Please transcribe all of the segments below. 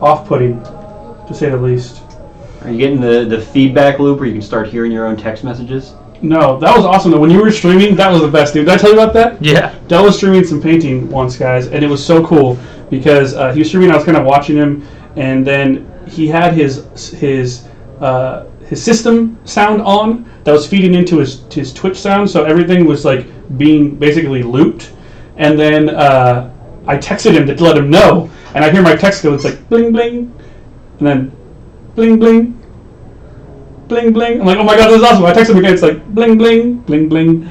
off-putting, to say the least. Are you getting the feedback loop where you can start hearing your own text messages? No, that was awesome though. When you were streaming, that was the best, dude. Did I tell you about that? Yeah. Del was streaming some painting once, guys, and it was so cool because he was streaming. I was kind of watching him, and then he had his system sound on that was feeding into his Twitch sound, so everything was like being basically looped. And then I texted him to let him know, and I hear my text go, it's like bling bling, and then bling bling, bling bling. I'm like, oh my god, this is awesome. I text him again, it's like bling bling, bling bling,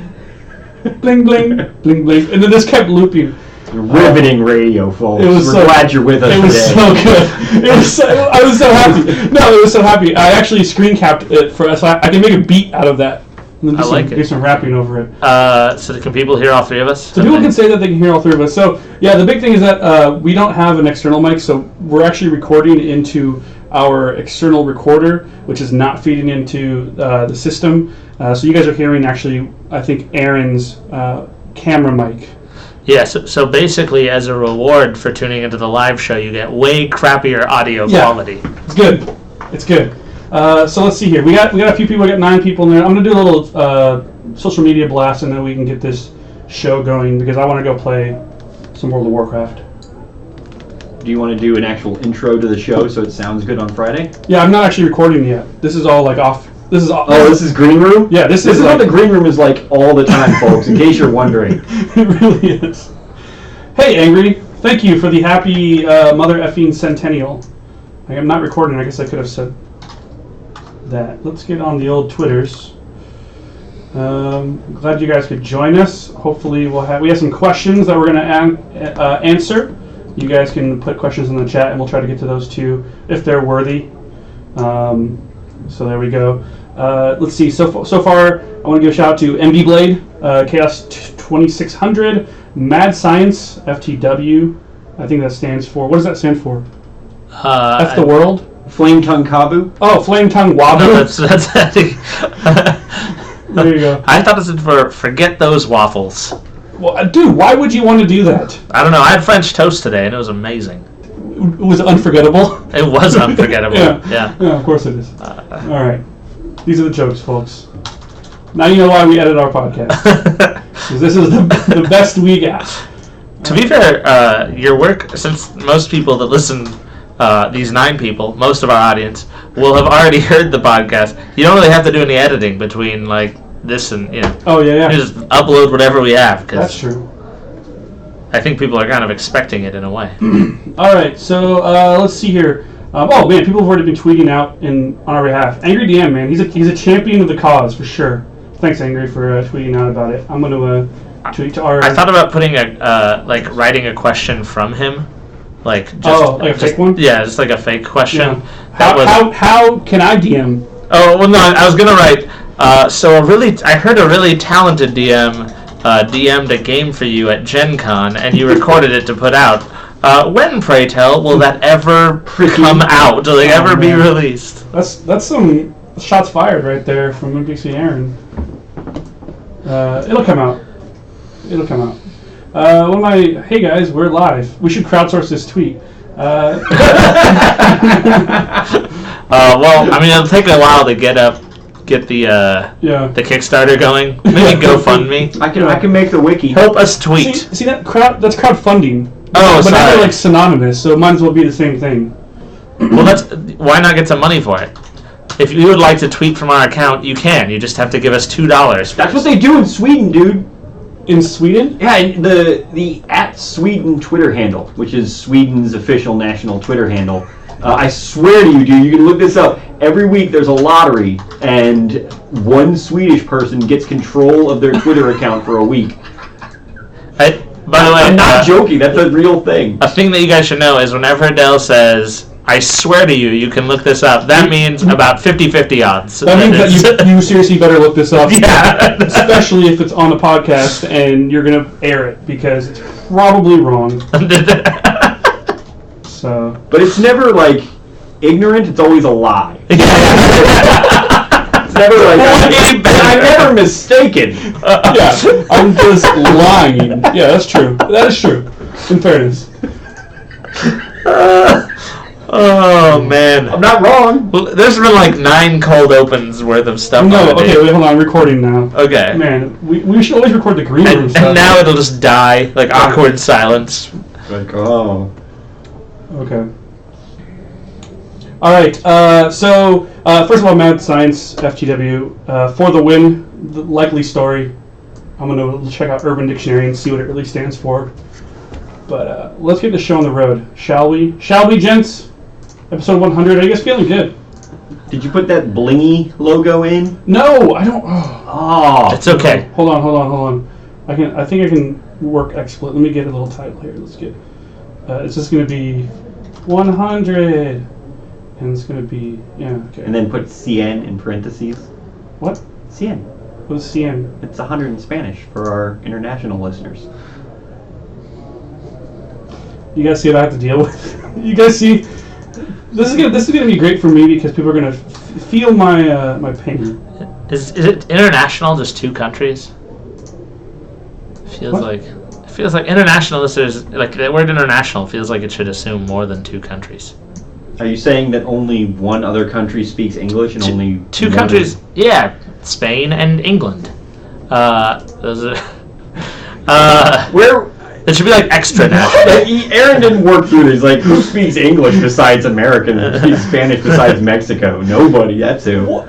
bling bling, bling bling, and then this kept looping. Riveting radio, folks. We're glad you're with us today. It was so good. I was so happy. No, it was so happy. I actually screen capped it for us. So I can make a beat out of that. And then do some rapping over it. So can people hear all three of us? So people can say that they can hear all three of us. So yeah, the big thing is that we don't have an external mic, so we're actually recording into our external recorder, which is not feeding into the system. So you guys are hearing actually, I think, Aaron's camera mic. Yeah, so basically, as a reward for tuning into the live show, you get way crappier audio quality. It's good. It's good. So let's see here. We got a few people. We got 9 people in there. I'm gonna do a little social media blast, and then we can get this show going because I want to go play some World of Warcraft. Do you want to do an actual intro to the show so it sounds good on Friday? Yeah, I'm not actually recording yet. This is all like off. This is green room? Yeah, this is like, what the green room is like all the time, folks, in case you're wondering. It really is. Hey, Angry, thank you for the happy mother effing centennial. I'm not recording, I guess I could have said that. Let's get on the old Twitters. Glad you guys could join us. Hopefully we have some questions that we're going to answer. You guys can put questions in the chat and we'll try to get to those too if they're worthy. So there we go. Let's see. So far, I want to give a shout out to MB Blade, Chaos 2600, Mad Science, FTW. I think that stands for. What does that stand for? F the world. Flame Tongue Kabu. Oh, Flame Tongue Wabu. No, that's There you go. I thought it stood for forget those waffles. Well, dude, why would you want to do that? I don't know. I had French toast today, and it was amazing. Was it unforgettable? It was unforgettable. Yeah, of course it is. All right. These are the jokes, folks. Now you know why we edit our podcast. Because this is the best we got. To be fair, your work, since most people that listen, these 9 people, most of our audience, will have already heard the podcast, you don't really have to do any editing between, like, this and, you know. Oh, yeah. You just upload whatever we have. That's true. I think people are kind of expecting it in a way. All right, so let's see here. Oh man, people have already been tweeting out on our behalf. Angry DM, man, he's a champion of the cause for sure. Thanks, Angry, for tweeting out about it. I'm going to tweet to our. I thought about putting writing a question from him, like just like a fake one. Yeah, just like a fake question. Yeah. How can I DM? Oh well, no, I was gonna write. I heard a really talented DM. DM'd a game for you at Gen Con, and you recorded it to put out. When, pray tell, will that ever come out? Will it ever be released? That's some shots fired right there from NPC Aaron. It'll come out. Hey guys, we're live. We should crowdsource this tweet. Well, I mean, it'll take a while to get the Kickstarter going. Maybe GoFundMe. I can make the wiki. Help us tweet. See that's crowdfunding. Oh, but sorry. now they're like synonymous, so it might as well be the same thing. Well, why not get some money for it? If you would like to tweet from our account, you can. You just have to give us $2. That's what they do in Sweden, dude. In Sweden? Yeah, the @Sweden Twitter handle, which is Sweden's official national Twitter handle. I swear to you, dude, you can look this up. Every week there's a lottery, and one Swedish person gets control of their Twitter account for a week. By the way, I'm not joking. That's a real thing. A thing that you guys should know is whenever Adele says, I swear to you, you can look this up, that means about 50-50 odds. That means that you seriously better look this up. Yeah. Especially if it's on a podcast and you're going to air it, because it's probably wrong. So. But it's never, like, ignorant. It's always a lie. It's never like, I'm never mistaken. Yeah, I'm just lying. Yeah, that's true. That is true. In fairness. Oh man. I'm not wrong. Well, there's been like 9 cold opens worth of stuff. No, already. okay, wait, hold on. I'm recording now. Okay. Man, we should always record the green room And stuff. now it'll just die, like awkward silence. Like, oh. Okay. All right. So first of all, Mad Science FTW for the win. The likely story. I'm gonna check out Urban Dictionary and see what it really stands for. But let's get the show on the road, shall we? Shall we, gents? Episode 100. Are you guys feeling good? Did you put that blingy logo in? No, I don't. Oh. Oh. It's okay. Hold on. I think I can work exploit. Let me get a little title here. Let's get. It's just gonna be 100, and it's gonna be okay. And then put CN in parentheses. What? CN. What is CN? It's 100 in Spanish for our international listeners. You guys see what I have to deal with? You guys see? This is gonna be great for me because people are gonna feel my my pain. Is it international? Just 2 countries? Feels What? like international listeners, like the word international feels like it should assume more than 2 countries. Are you saying that only one other country speaks English and only 2 one countries? Yeah, Spain and England. Those are. Where? It should be like extra national. Aaron didn't work through this. Like, who speaks English besides American? Who speaks Spanish besides Mexico? Nobody. That's who.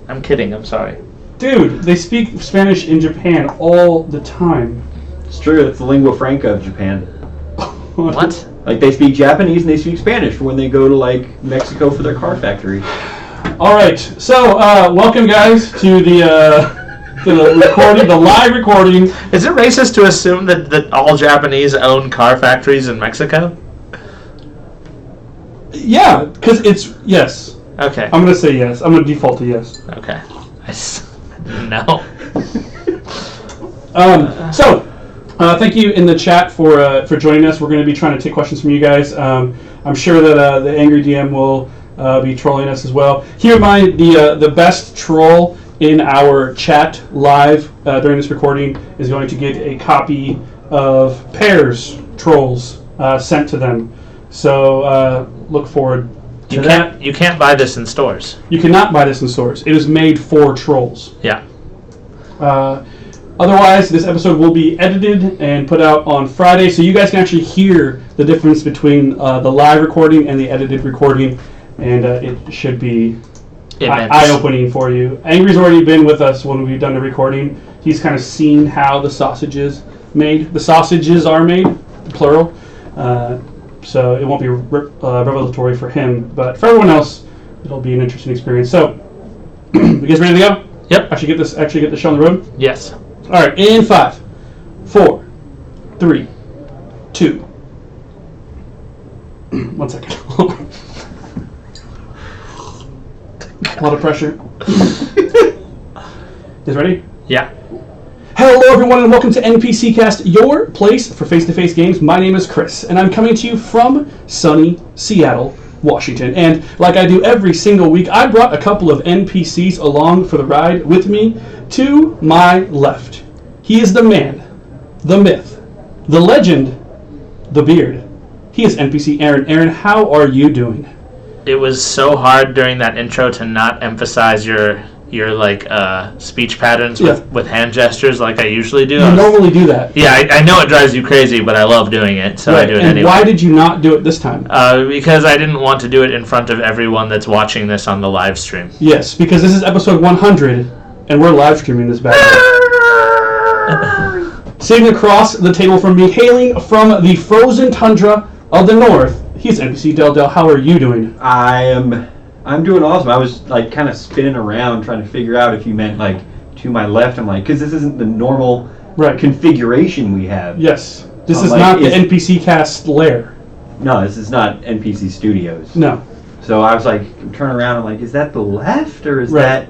I'm kidding. I'm sorry. Dude, they speak Spanish in Japan all the time. It's true. It's the lingua franca of Japan. What? Like, they speak Japanese and they speak Spanish for when they go to, like, Mexico for their car factory. All right, so welcome guys to the recording, the live recording. Is it racist to assume that all Japanese own car factories in Mexico? Yeah, because it's yes. Okay. I'm gonna say yes. I'm gonna default to yes. Okay. No. Thank you in the chat for joining us. We're going to be trying to take questions from you guys. I'm sure that the Angry DM will be trolling us as well. Keep in mind, the best troll in our chat live during this recording is going to get a copy of Pear's Trolls sent to them. So look forward to that. You can't buy this in stores. You cannot buy this in stores. It is made for trolls. Yeah. Otherwise, this episode will be edited and put out on Friday, so you guys can actually hear the difference between the live recording and the edited recording, and it should be eye-opening for you. Angry's already been with us when we've done the recording. He's kind of seen how the sausages made. The sausages are made, plural, so it won't be revelatory for him, but for everyone else, it'll be an interesting experience. So, you guys ready to go? Yep. Actually get the show on the road? Yes. All right, in 5, 4, 3, 2. 1 second. A lot of pressure. Is ready? Yeah. Hello, everyone, and welcome to NPC Cast, your place for face-to-face games. My name is Chris, and I'm coming to you from sunny Seattle, Washington. And like I do every single week, I brought a couple of NPCs along for the ride with me. To my left, he is the man, the myth, the legend, the beard. He is NPC Aaron. Aaron, how are you doing? It was so hard during that intro to not emphasize your like speech patterns with hand gestures like I usually do. You normally do that. Yeah, I know it drives you crazy, but I love doing it, so I do it and anyway. Why did you not do it this time? Because I didn't want to do it in front of everyone that's watching this on the live stream. Yes, because this is episode 100, and we're live streaming this bad boy. Sitting across the table from me, hailing from the frozen tundra of the north, he's NPC Del. How are you doing? I'm doing awesome. I was like kind of spinning around trying to figure out if you meant like to my left. I'm like, because this isn't the normal configuration we have. Yes, this is not the NPC Cast lair. No, this is not NPC Studios. No. So I was like, turn around. I'm like, is that the left or is that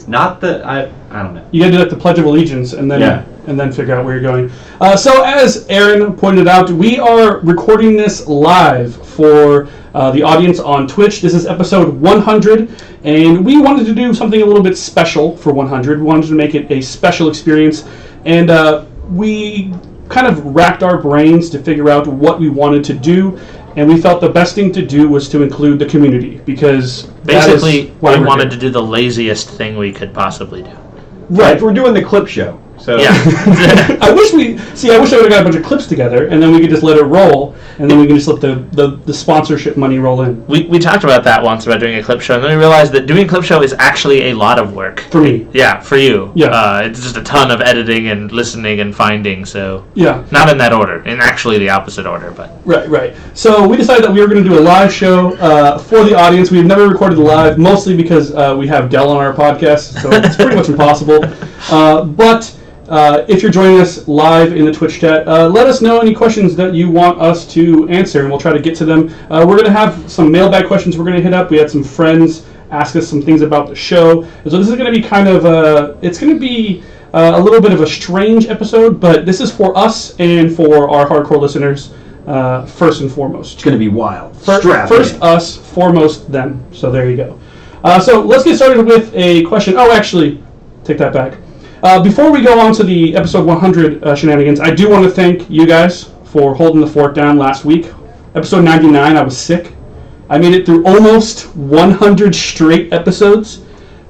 not the? I don't know. You gotta do like the Pledge of Allegiance and then figure out where you're going. So as Aaron pointed out, we are recording this live for the audience on Twitch. This is episode 100, and we wanted to do something a little bit special for 100. We wanted to make it a special experience, and we kind of racked our brains to figure out what we wanted to do, and we felt the best thing to do was to include the community because Basically, why we we're wanted here. to do the laziest thing we could possibly do. Right, we're doing the clip show. So Yeah. I wish I would have got a bunch of clips together, and then we could just let it roll, and then we can just let the sponsorship money roll in. We talked about that once, about doing a clip show, and then we realized that doing a clip show is actually a lot of work. For me. Yeah, for you. Yeah. It's just a ton of editing and listening and finding, so... Yeah. Not in that order, in actually the opposite order, but... Right. So we decided that we were going to do a live show for the audience. We've never recorded live, mostly because we have Dell on our podcast, so it's pretty much impossible. But if you're joining us live in the Twitch chat, let us know any questions that you want us to answer, and we'll try to get to them. We're going to have some mailbag questions we're going to hit up. We had some friends ask us some things about the show. So this is going to be kind of it's going to be a little bit of a strange episode, but this is for us and for our hardcore listeners first and foremost. it's going to be wild. First us, foremost them. So there you go. So let's get started with a question. Oh, actually, take that back. Before we go on to the episode 100 shenanigans, I do want to thank you guys for holding the fort down last week. Episode 99, I was sick. I made it through almost 100 straight episodes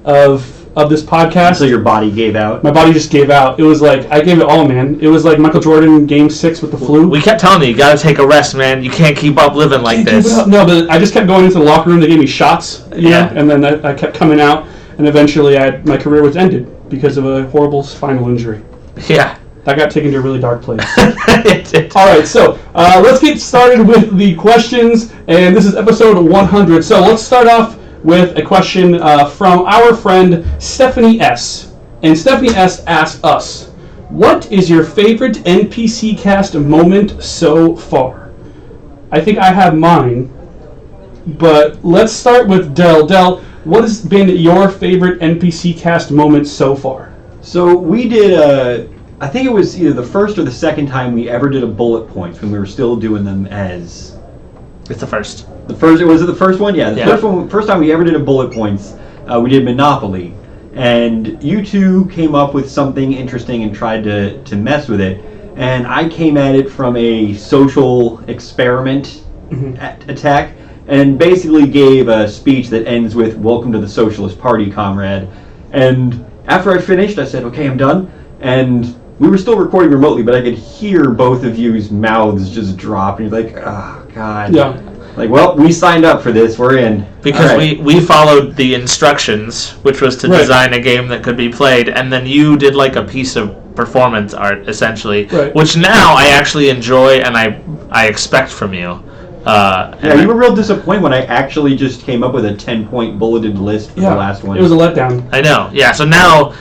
of this podcast. So your body gave out. My body just gave out. It was like, I gave it all, man. It was like Michael Jordan in Game 6 with the flu. We kept telling you gotta take a rest, man. You can't keep up living like this. No, but I just kept going into the locker room. They gave me shots, you know, Yeah. and then I kept coming out, and eventually my career was ended because of a horrible spinal injury. Yeah. That got taken to a really dark place. It- All right, so let's get started with the questions, and this is episode 100. So let's start off with a question from our friend Stephanie S. And Stephanie S. asks us, what is your favorite NPC cast moment so far? I think I have mine, but let's start with Dell. Dell, what has been your favorite NPC cast moment so far? So we did I think it was either the first or the second time we ever did a bullet points when we were still doing them as It's the first. the first. Was it the first one? Yeah, the Yeah. first time we ever did a bullet points. We did Monopoly, and you two came up with something interesting and tried to mess with it. And I came at it from a social experiment attack, and basically gave a speech that ends with "Welcome to the Socialist Party, comrade." And after I finished, I said, "Okay, I'm done." And we were still recording remotely, but I could hear both of you's mouths just drop, and you're like, "Oh God." Yeah. Like, well, we signed up for this. We're in. Because All right. we followed the instructions, which was to Right. design a game that could be played, and then you did like a piece of performance art, essentially, Right. which now I actually enjoy and I expect from you. Yeah, you were real disappointed when I actually just came up with a 10-point bulleted list for the last one. It was a letdown. I know. Yeah, so now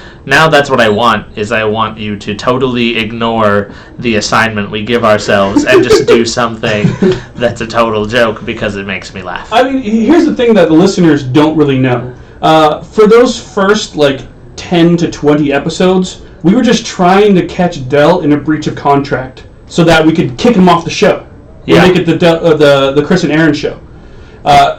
that's what I want, is I want you to totally ignore the assignment we give ourselves and just do something that's a total joke because it makes me laugh. I mean, here's the thing that the listeners don't really know. For those first, 10 to 20 episodes, we were just trying to catch Dell in a breach of contract so that we could kick him off the show. Yeah. And make it the Chris and Aaron show.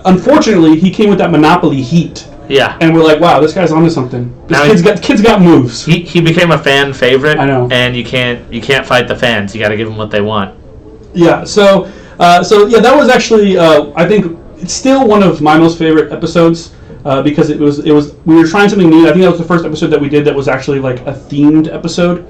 Unfortunately, he came with that Monopoly heat. Yeah. And we're like, wow, this guy's onto something. Now Kid's got moves. He became a fan favorite. I know. And you can't fight the fans. You got to give them what they want. Yeah, so that was actually I think it's still one of my most favorite episodes because it was we were trying something new. I think that was the first episode that we did that was actually like a themed episode,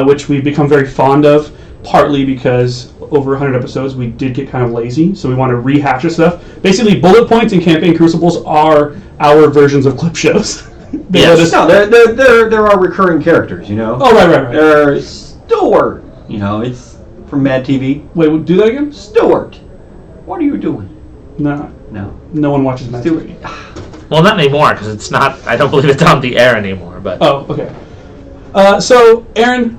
which we've become very fond of. Partly because over 100 episodes we did get kind of lazy, so we want to rehash this stuff. Basically, bullet points and campaign crucibles are our versions of clip shows. Yes. No, there are recurring characters, you know. Oh, right. There's Stewart. You know, it's from Mad TV. Wait, do that again? Stewart, what are you doing? No, No. no one watches Mad Stewart. TV. Well, not anymore because it's not. I don't believe it's on the air anymore. But Oh, okay. So, Aaron,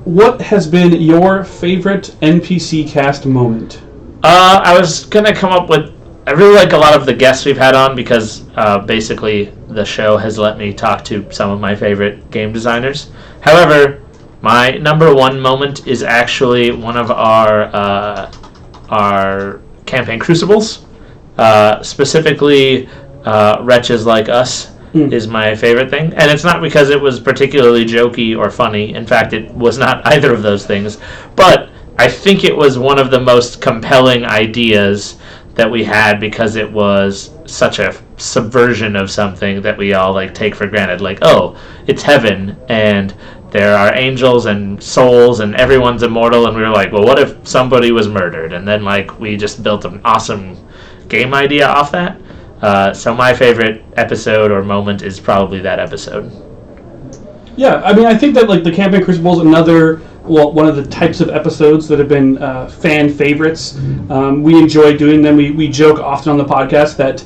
what has been your favorite NPC cast moment? I was gonna come up with. I really like a lot of the guests we've had on because basically the show has let me talk to some of my favorite game designers. However, my number one moment is actually one of our campaign crucibles, specifically Wretches Like Us. Is my favorite thing, and it's not because it was particularly jokey or funny. In fact, it was not either of those things, but I think it was one of the most compelling ideas that we had because it was such a subversion of something that we all like take for granted. Like, oh, it's heaven and there are angels and souls and everyone's immortal, and we were like, well, what if somebody was murdered? And then like we just built an awesome game idea off that. So my favorite episode or moment is probably that episode. Yeah, I mean, I think that like the Campaign Crucible is one of the types of episodes that have been fan favorites. We enjoy doing them. We joke often on the podcast that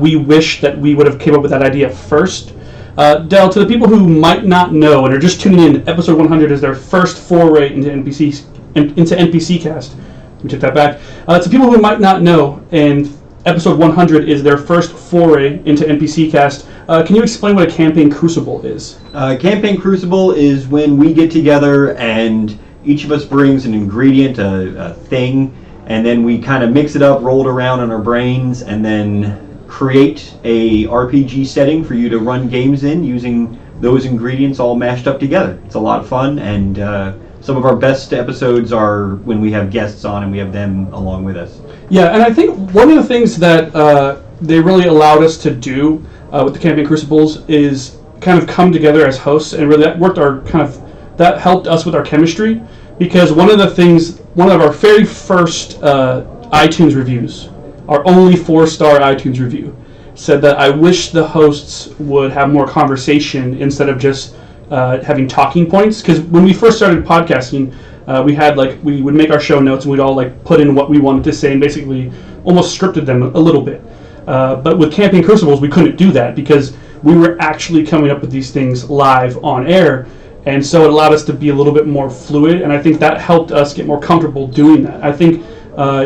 we wish that we would have came up with that idea first. Del, to the people who might not know and are just tuning in, episode 100 is their first foray into NPC Cast. Let me take that back. To people who might not know, and episode 100 is their first foray into NPC Cast. Can you explain what a Campaign Crucible is? Campaign Crucible is when we get together and each of us brings an ingredient, a thing, and then we kind of mix it up, roll it around in our brains, and then create a RPG setting for you to run games in using those ingredients all mashed up together. It's a lot of fun, and some of our best episodes are when we have guests on and we have them along with us. Yeah, and I think one of the things that they really allowed us to do with the Campaign Crucibles is kind of come together as hosts, and really that helped us with our chemistry, because one of our very first iTunes reviews, our only 4-star iTunes review, said that I wish the hosts would have more conversation instead of just having talking points. Because when we first started podcasting, we would make our show notes and we'd all like put in what we wanted to say and basically almost scripted them a little bit. But with Campaign Crucibles, we couldn't do that because we were actually coming up with these things live on air. And so it allowed us to be a little bit more fluid, and I think that helped us get more comfortable doing that. I think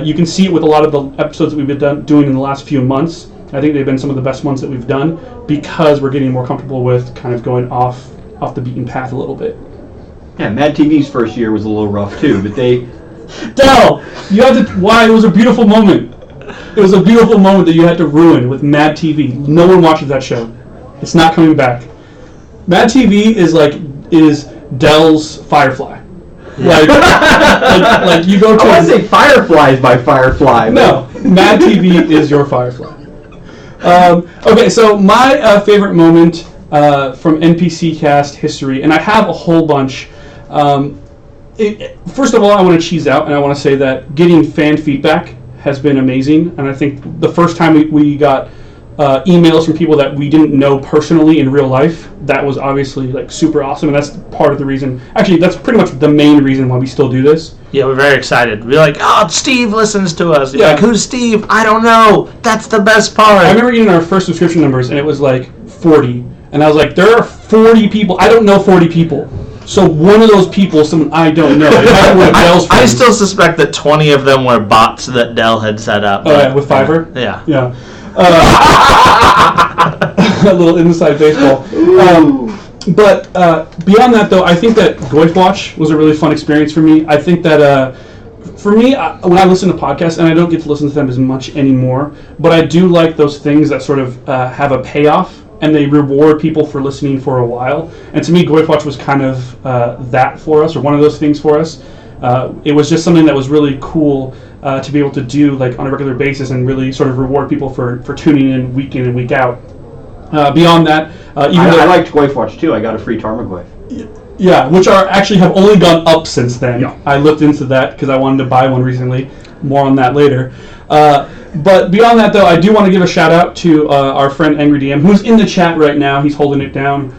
you can see it with a lot of the episodes that we've been doing in the last few months. I think they've been some of the best ones that we've done because we're getting more comfortable with kind of going off the beaten path a little bit. Yeah, Mad TV's first year was a little rough too, but they... Del, you had to... Why? It was a beautiful moment. It was a beautiful moment that you had to ruin with Mad TV. No one watches that show. It's not coming back. Mad TV is Del's Firefly. Like you go to... I want to say Fireflies by Firefly. No, Mad TV is your Firefly. Okay, so my favorite moment from NPC Cast history, and I have a whole bunch. First of all, I want to cheese out, and I want to say that getting fan feedback has been amazing, and I think the first time we got emails from people that we didn't know personally in real life, that was obviously like super awesome, and that's part of the reason. Actually, that's pretty much the main reason why we still do this. Yeah, we're very excited. We're like, oh, Steve listens to us. You're Yeah. like, who's Steve? I don't know. That's the best part. I remember getting our first subscription numbers, and it was like 40, and I was like, there are 40 people. I don't know 40 people. So one of those people is someone I don't know. I still suspect that 20 of them were bots that Dell had set up. Oh, yeah, with Fiverr? Yeah. Yeah. A little inside baseball. But beyond that, though, I think that Goif Watch was a really fun experience for me. I think that for me, when I listen to podcasts, and I don't get to listen to them as much anymore, but I do like those things that sort of have a payoff, and they reward people for listening for a while. And to me, Goif Watch was kind of that for us, or one of those things for us. It was just something that was really cool to be able to do like on a regular basis and really sort of reward people for tuning in and week out. Beyond that, I liked Goif Watch too. I got a free Tarmogoyf. Yeah, which actually have only gone up since then. Yeah. I looked into that because I wanted to buy one recently. More on that later. But beyond that, though, I do want to give a shout out to our friend Angry DM, who's in the chat right now. He's holding it down.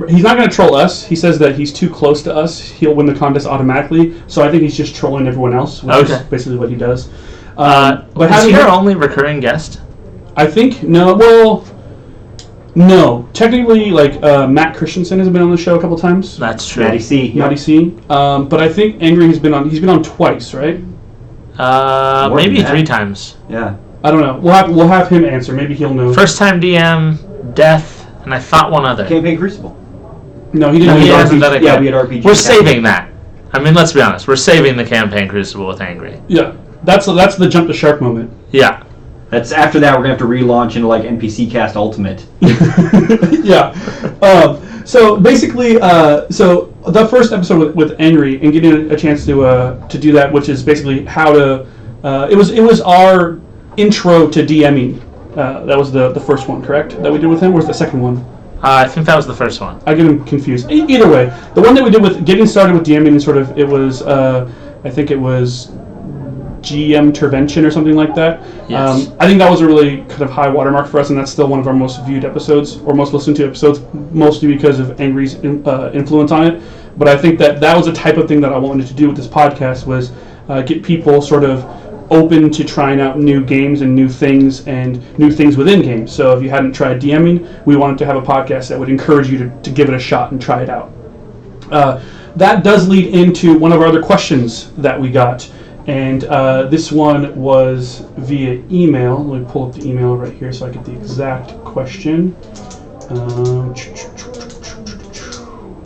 He's not going to troll us. He says that he's too close to us. He'll win the contest automatically. So I think he's just trolling everyone else, which is basically what he does. But is he our only recurring guest? I think no. Well, no. Technically, like Matt Christensen has been on the show a couple times. That's true. Matty C. Matty C. But I think Angry has been on. He's been on twice, right? Maybe 3 times. Yeah. I don't know. We'll have him answer. Maybe he'll know. First time DM, Death, and I thought one other. Campaign Crucible. No, he didn't. No, he do hasn't RPG. done it Yeah, yet. we had RPG. We're saving that. I mean, let's be honest. We're saving the Campaign Crucible with Angry. Yeah, that's the jump the shark moment. Yeah. That's after that we're gonna have to relaunch into like NPC Cast Ultimate. Yeah. So basically, so the first episode with Henry and getting a chance to do that, which is basically how to. It was our intro to DMing. That was the first one, correct? That we did with him, or was the second one? I think that was the first one. I get him confused. Either way, the one that we did with getting started with DMing and sort of it was, I think it was GM Intervention or something like that. Yes. I think that was a really kind of high watermark for us, and that's still one of our most viewed episodes or most listened to episodes, mostly because of Angry's influence on it. But I think that was a type of thing that I wanted to do with this podcast was get people sort of open to trying out new games and new things within games. So if you hadn't tried DMing, we wanted to have a podcast that would encourage you to give it a shot and try it out. That does lead into one of our other questions that we got. And this one was via email. Let me pull up the email right here so I get the exact question.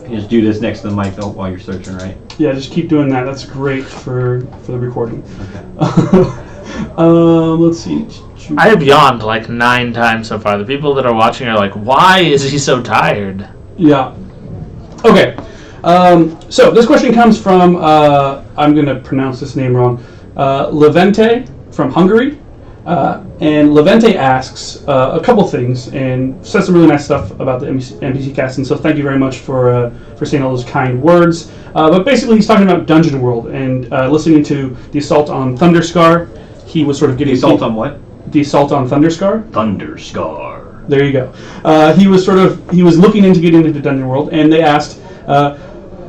You just do this next to the mic while you're searching, right? Yeah, just keep doing that. That's great for the recording. Okay. Let's see. I have yawned like 9 times so far. The people that are watching are like, why is he so tired? Yeah. Okay. So this question comes from, I'm going to pronounce this name wrong, Levente from Hungary. And Levente asks a couple things and says some really nice stuff about the NPC cast. And so thank you very much for saying all those kind words. But basically he's talking about Dungeon World and listening to the Assault on Thunderscar. He was sort of getting... The Assault on what? The Assault on Thunderscar. Thunderscar. There you go. He was looking into getting into Dungeon World, and they asked...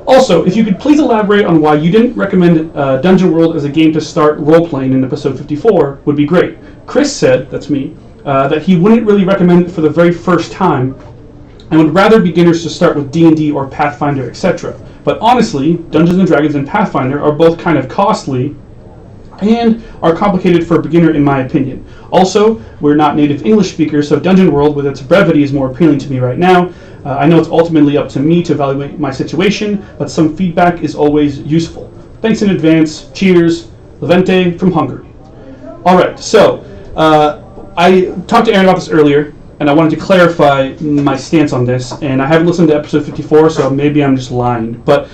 Also, if you could please elaborate on why you didn't recommend Dungeon World as a game to start role-playing in episode 54 would be great. Chris said, that's me, that he wouldn't really recommend it for the very first time and would rather beginners to start with D&D or Pathfinder, etc. But honestly, Dungeons & Dragons and Pathfinder are both kind of costly and are complicated for a beginner in my opinion. Also, we're not native English speakers, so Dungeon World with its brevity is more appealing to me right now. I know it's ultimately up to me to evaluate my situation, but some feedback is always useful. Thanks in advance. Cheers. Levente from Hungary. All right, so I talked to Aaron about this earlier, and I wanted to clarify my stance on this, and I haven't listened to episode 54, so maybe I'm just lying. But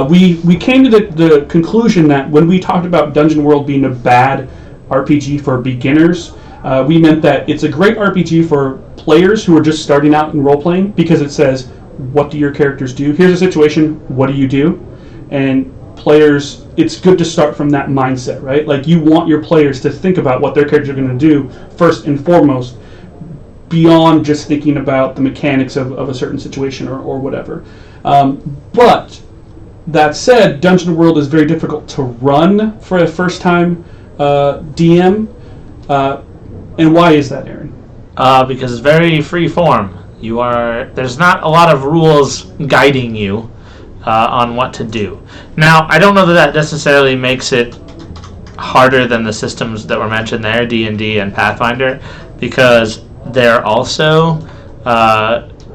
we came to the conclusion that when we talked about Dungeon World being a bad RPG for beginners, we meant that it's a great RPG for players who are just starting out in role-playing because it says, what do your characters do? Here's a situation, what do you do? And players, it's good to start from that mindset, right? Like you want your players to think about what their characters are going to do first and foremost, beyond just thinking about the mechanics of a certain situation or whatever. But that said, Dungeon World is very difficult to run for a first-time DM. And why is that, Aaron? Because it's very free form. There's not a lot of rules guiding you on what to do. Now, I don't know that necessarily makes it harder than the systems that were mentioned there, D&D and Pathfinder, because they're also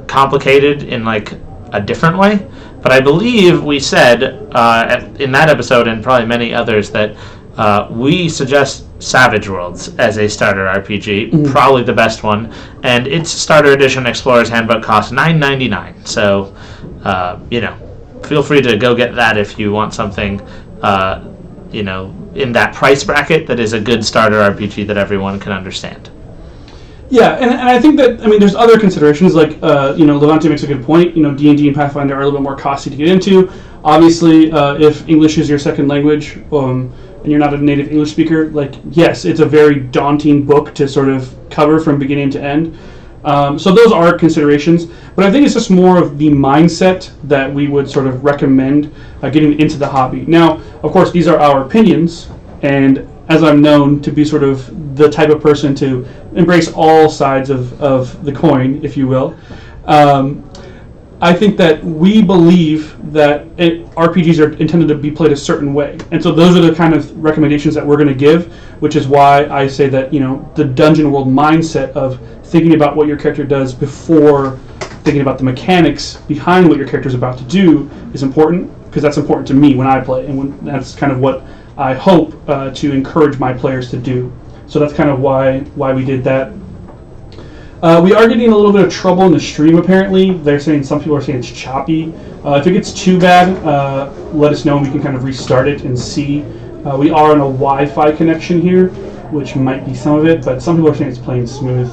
complicated in like a different way. But I believe we said in that episode and probably many others that we suggest Savage Worlds as a starter RPG, probably the best one, and its starter edition Explorer's Handbook costs $9.99. So, feel free to go get that if you want something, in that price bracket that is a good starter RPG that everyone can understand. Yeah, and I think that, there's other considerations, like, Levante makes a good point, D&D and Pathfinder are a little bit more costly to get into. Obviously, if English is your second language, and you're not a native English speaker, like, yes, it's a very daunting book to sort of cover from beginning to end. So those are considerations, but I think it's just more of the mindset that we would sort of recommend getting into the hobby. Now, of course, these are our opinions, and as I'm known to be sort of the type of person to embrace all sides of the coin, if you will, I think that we believe that RPGs are intended to be played a certain way. And so those are the kind of recommendations that we're going to give, which is why I say that, the Dungeon World mindset of thinking about what your character does before thinking about the mechanics behind what your character is about to do is important, because that's important to me when I play, and that's kind of what I hope to encourage my players to do. So that's kind of why we did that. We are getting a little bit of trouble in the stream, apparently. They're saying, some people are saying it's choppy. If it gets too bad, let us know and we can kind of restart it and see. We are on a Wi-Fi connection here, which might be some of it, but some people are saying it's playing smooth.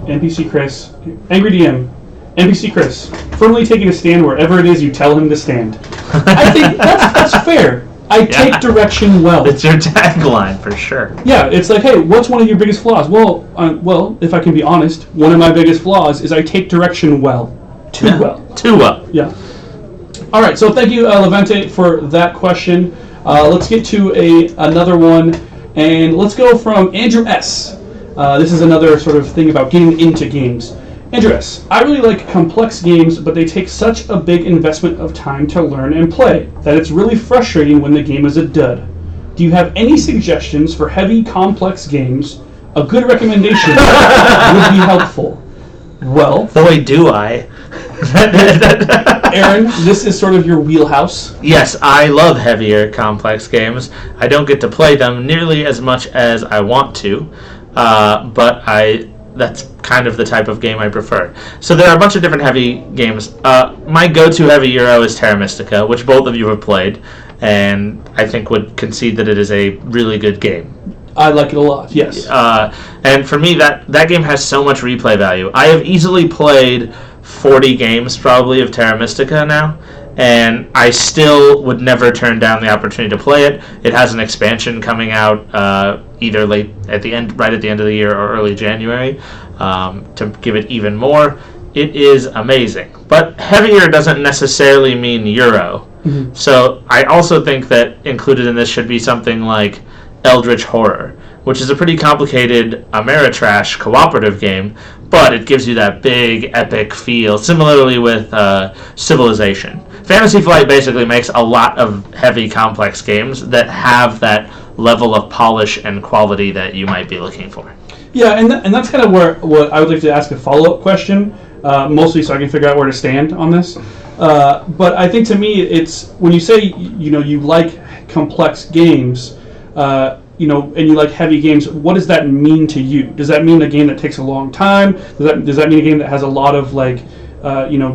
NPC Chris, Angry DM, NPC Chris, firmly taking a stand wherever it is you tell him to stand. I think that's fair. I take direction well. It's your tagline for sure. Yeah, it's like, hey, what's one of your biggest flaws? Well, if I can be honest, one of my biggest flaws is I take direction well. Too well. Yeah. All right, so thank you, Levante, for that question. Let's get to another one, and let's go from Andrew S. This is another sort of thing about getting into games. Andrew S. I really like complex games, but they take such a big investment of time to learn and play that it's really frustrating when the game is a dud. Do you have any suggestions for heavy, complex games? A good recommendation would be helpful. Well, boy, do I. Aaron, this is sort of your wheelhouse. Yes, I love heavier, complex games. I don't get to play them nearly as much as I want to, but that's kind of the type of game I prefer. So there are a bunch of different heavy games. My go-to heavy Euro is Terra Mystica, which both of you have played, and I think would concede that it is a really good game. I like it a lot, yes. And for me, that game has so much replay value. I have easily played 40 games probably of Terra Mystica now, and I still would never turn down the opportunity to play it. It has an expansion coming out either right at the end of the year or early January to give it even more. It is amazing. But heavier doesn't necessarily mean Euro. Mm-hmm. So I also think that included in this should be something like Eldritch Horror, which is a pretty complicated Ameritrash cooperative game, but it gives you that big, epic feel, similarly with Civilization. Fantasy Flight basically makes a lot of heavy, complex games that have that level of polish and quality that you might be looking for. Yeah, and that's kind of what I would like to ask a follow-up question, mostly so I can figure out where to stand on this. But I think to me, it's when you say you like complex games, and you like heavy games, what does that mean to you? Does that mean a game that takes a long time? Does that mean a game that has a lot of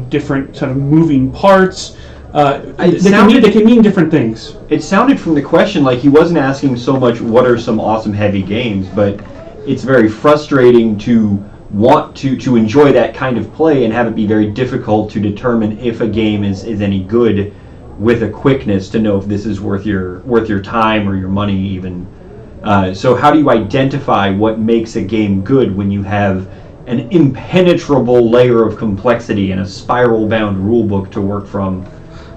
different kind of moving parts? They can mean different things. It sounded from the question like he wasn't asking so much what are some awesome heavy games, but it's very frustrating to want to enjoy that kind of play and have it be very difficult to determine if a game is any good with a quickness to know if this is worth your time or your money even. So how do you identify what makes a game good when you have an impenetrable layer of complexity and a spiral-bound rulebook to work from?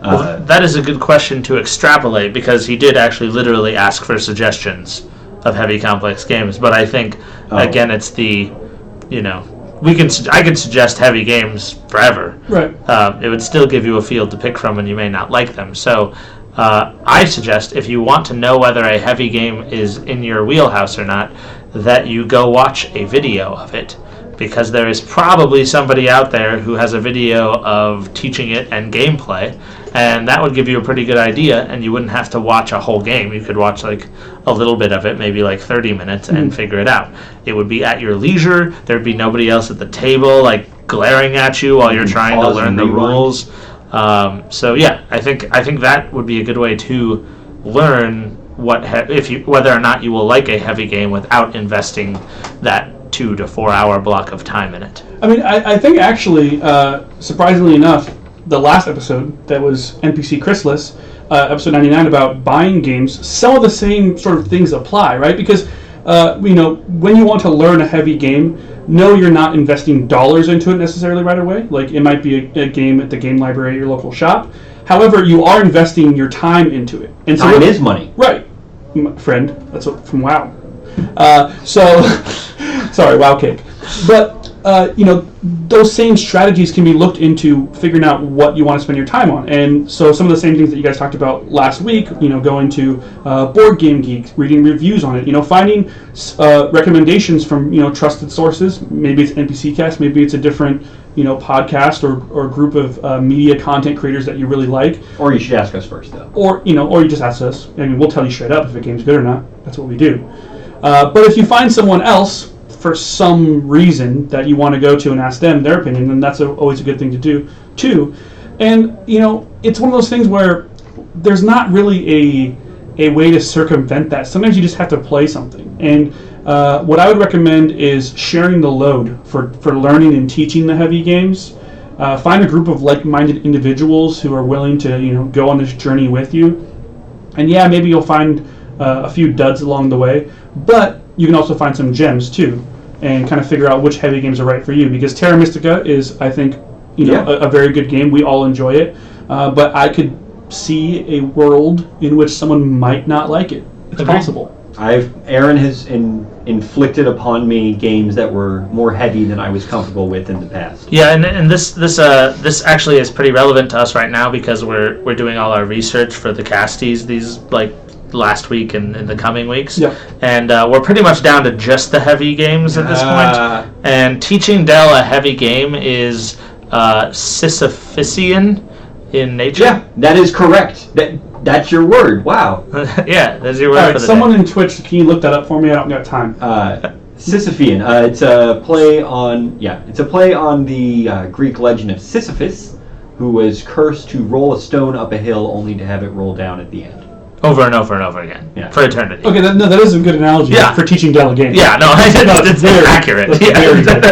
Well, that is a good question to extrapolate, because he did actually literally ask for suggestions of heavy, complex games. But I think, again, it's I could suggest heavy games forever. Right. It would still give you a field to pick from, and you may not like them. So I suggest, if you want to know whether a heavy game is in your wheelhouse or not, that you go watch a video of it, because there is probably somebody out there who has a video of teaching it and gameplay, and that would give you a pretty good idea, and you wouldn't have to watch a whole game. You could watch a little bit of it, maybe 30 minutes, and figure it out. It would be at your leisure. There'd be nobody else at the table glaring at you while you're trying to learn the rules. So yeah, I think that would be a good way to learn whether or not you will like a heavy game without investing that 2 to 4 hour block of time in it. I mean, I think actually, surprisingly enough, the last episode that was NPC Chrisless, episode 99 about buying games, some of the same sort of things apply, right? Because when you want to learn a heavy game, no, you're not investing dollars into it necessarily right away. It might be a game at the game library at your local shop. However, you are investing your time into it. And time is money. Right. Friend, that's from WoW. Sorry, WoW Cake. But, those same strategies can be looked into figuring out what you want to spend your time on. And so some of the same things that you guys talked about last week, going to Board Game Geek, reading reviews on it, finding recommendations from, trusted sources. Maybe it's NPC Cast, maybe it's a different, podcast or group of media content creators that you really like. Or you should ask us first, though. Or you just ask us. I mean, we'll tell you straight up if a game's good or not. That's what we do. But if you find someone else for some reason that you want to go to and ask them their opinion, then that's always a good thing to do too. And it's one of those things where there's not really a way to circumvent that. Sometimes you just have to play something. And what I would recommend is sharing the load for learning and teaching the heavy games. Find a group of like-minded individuals who are willing to go on this journey with you. And yeah, maybe you'll find a few duds along the way, but you can also find some gems too, and kind of figure out which heavy games are right for you. Because Terra Mystica is, I think, a very good game. We all enjoy it, but I could see a world in which someone might not like it. It's possible. Aaron has inflicted upon me games that were more heavy than I was comfortable with in the past. Yeah, and this actually is pretty relevant to us right now because we're doing all our research for the casties these last week and in the coming weeks. Yep. And we're pretty much down to just the heavy games at this point. And teaching Dell a heavy game is Sisyphean in nature. Yeah, that is correct. That's your word. Wow. Yeah, that's your word. All right, for the someone day. in Twitch, can you look that up for me? I don't got time. Sisyphean. It's a play on the Greek legend of Sisyphus, who was cursed to roll a stone up a hill only to have it roll down at the end. Over and over and over again. Yeah. For eternity. Okay, that is a good analogy for teaching Dell a game. Yeah, no, it's very accurate. That's very good.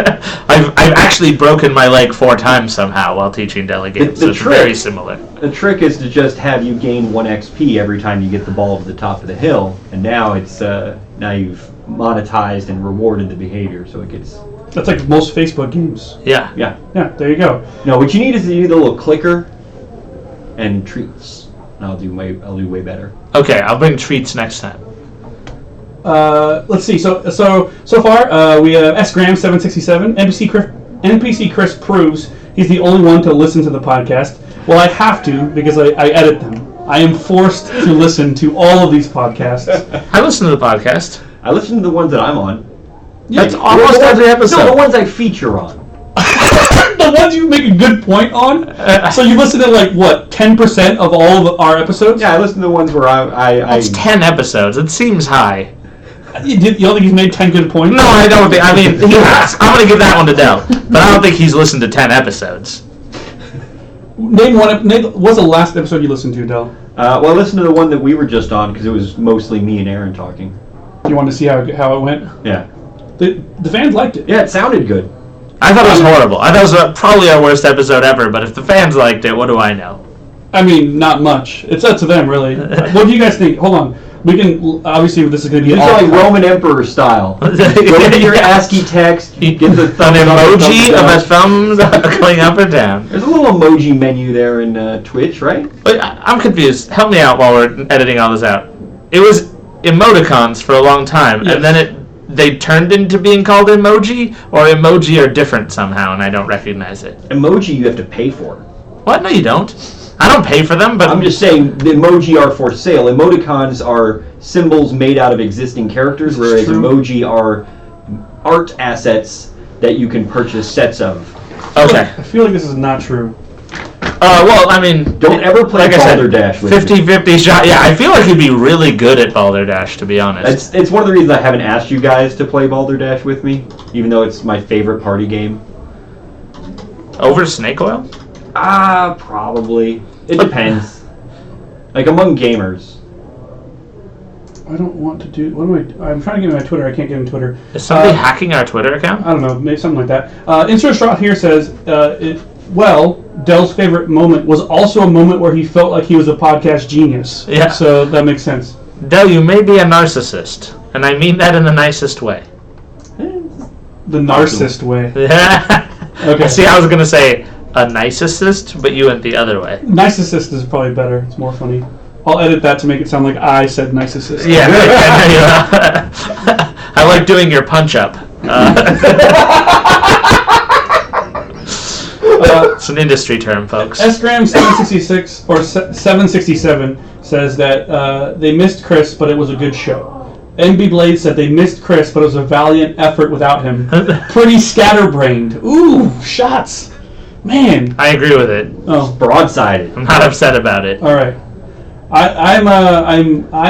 I've actually broken my leg 4 times somehow while teaching Dell a game, so it's very similar. The trick is to just have you gain 1 XP every time you get the ball to the top of the hill, and now now you've monetized and rewarded the behavior, so it gets... That's like most Facebook games. Yeah. Yeah. Yeah, there you go. No, what you need is a little clicker and treats. And I'll do way better. Okay, I'll bring treats next time. Let's see. So far, we have sgram767. NPC Chris proves he's the only one to listen to the podcast. Well, I have to because I edit them. I am forced to listen to all of these podcasts. I listen to the podcast. I listen to the ones that I'm on. That's almost every episode. No, the ones I feature on. The ones you make a good point on. So you listen to 10% of all of our episodes? Yeah, I listen to the ones where That's 10 episodes. It seems high. You don't think he's made 10 good points? No, I don't think. I mean, he has. I'm going to give that one to Dell. But I don't think he's listened to 10 episodes. Name what's the last episode you listened to, Del? Well, I listened to the one that we were just on because it was mostly me and Aaron talking. You want to see how it went? Yeah. The fans liked it. Yeah, it sounded good. I thought it was horrible. I thought it was probably our worst episode ever, but if the fans liked it, what do I know? I mean, not much. It's up to them, really. What do you guys think? Hold on. We can, obviously, this is going to be... These are like Roman Emperor style. Go to your ASCI text, get the thumbs An up, emoji thumbs of down. a thumb going up or down. There's a little emoji menu there in Twitch, right? Wait, I'm confused. Help me out while we're editing all this out. It was emoticons for a long time, Yes. and then they turned into being called emoji, or emoji are different somehow, and I don't recognize it. Emoji you have to pay for. What? No, you don't. I don't pay for them, but I'm just saying the emoji are for sale. Emoticons are symbols made out of existing characters, whereas true. emoji are art assets that you can purchase sets of. okay. I feel like this is not true. Well, I mean, Don't ever play like I said, Balderdash with me. 50-50 shot. Yeah, I feel like you'd be really good at Balderdash, to be honest. It's one of the reasons I haven't asked you guys to play Balderdash with me, even though it's my favorite party game. Over Snake Oil? Probably. It depends. Like among gamers. I don't want to do... I'm trying to get into my Twitter. I can't get into Twitter. Is somebody hacking our Twitter account? I don't know. Maybe something like that. Insert Straw here says, Dell's favorite moment was also a moment where he felt like he was a podcast genius. Yeah. So that makes sense. Dell, you may be a narcissist, and I mean that in the nicest way. The narcissist way. Okay. See, I was going to say a nicest, but you went the other way. Nicest is probably better. It's more funny. I'll edit that to make it sound like I said nicest. Yeah. I like doing your punch-up. It's an industry term, folks. Sgram766 or 767 says that they missed Chris, but it was a good show. NB Blade said they missed Chris, but it was a valiant effort without him. Pretty scatterbrained. Ooh, shots. Man. I agree with it. Oh, Broadsided. I'm not upset about it. all right. I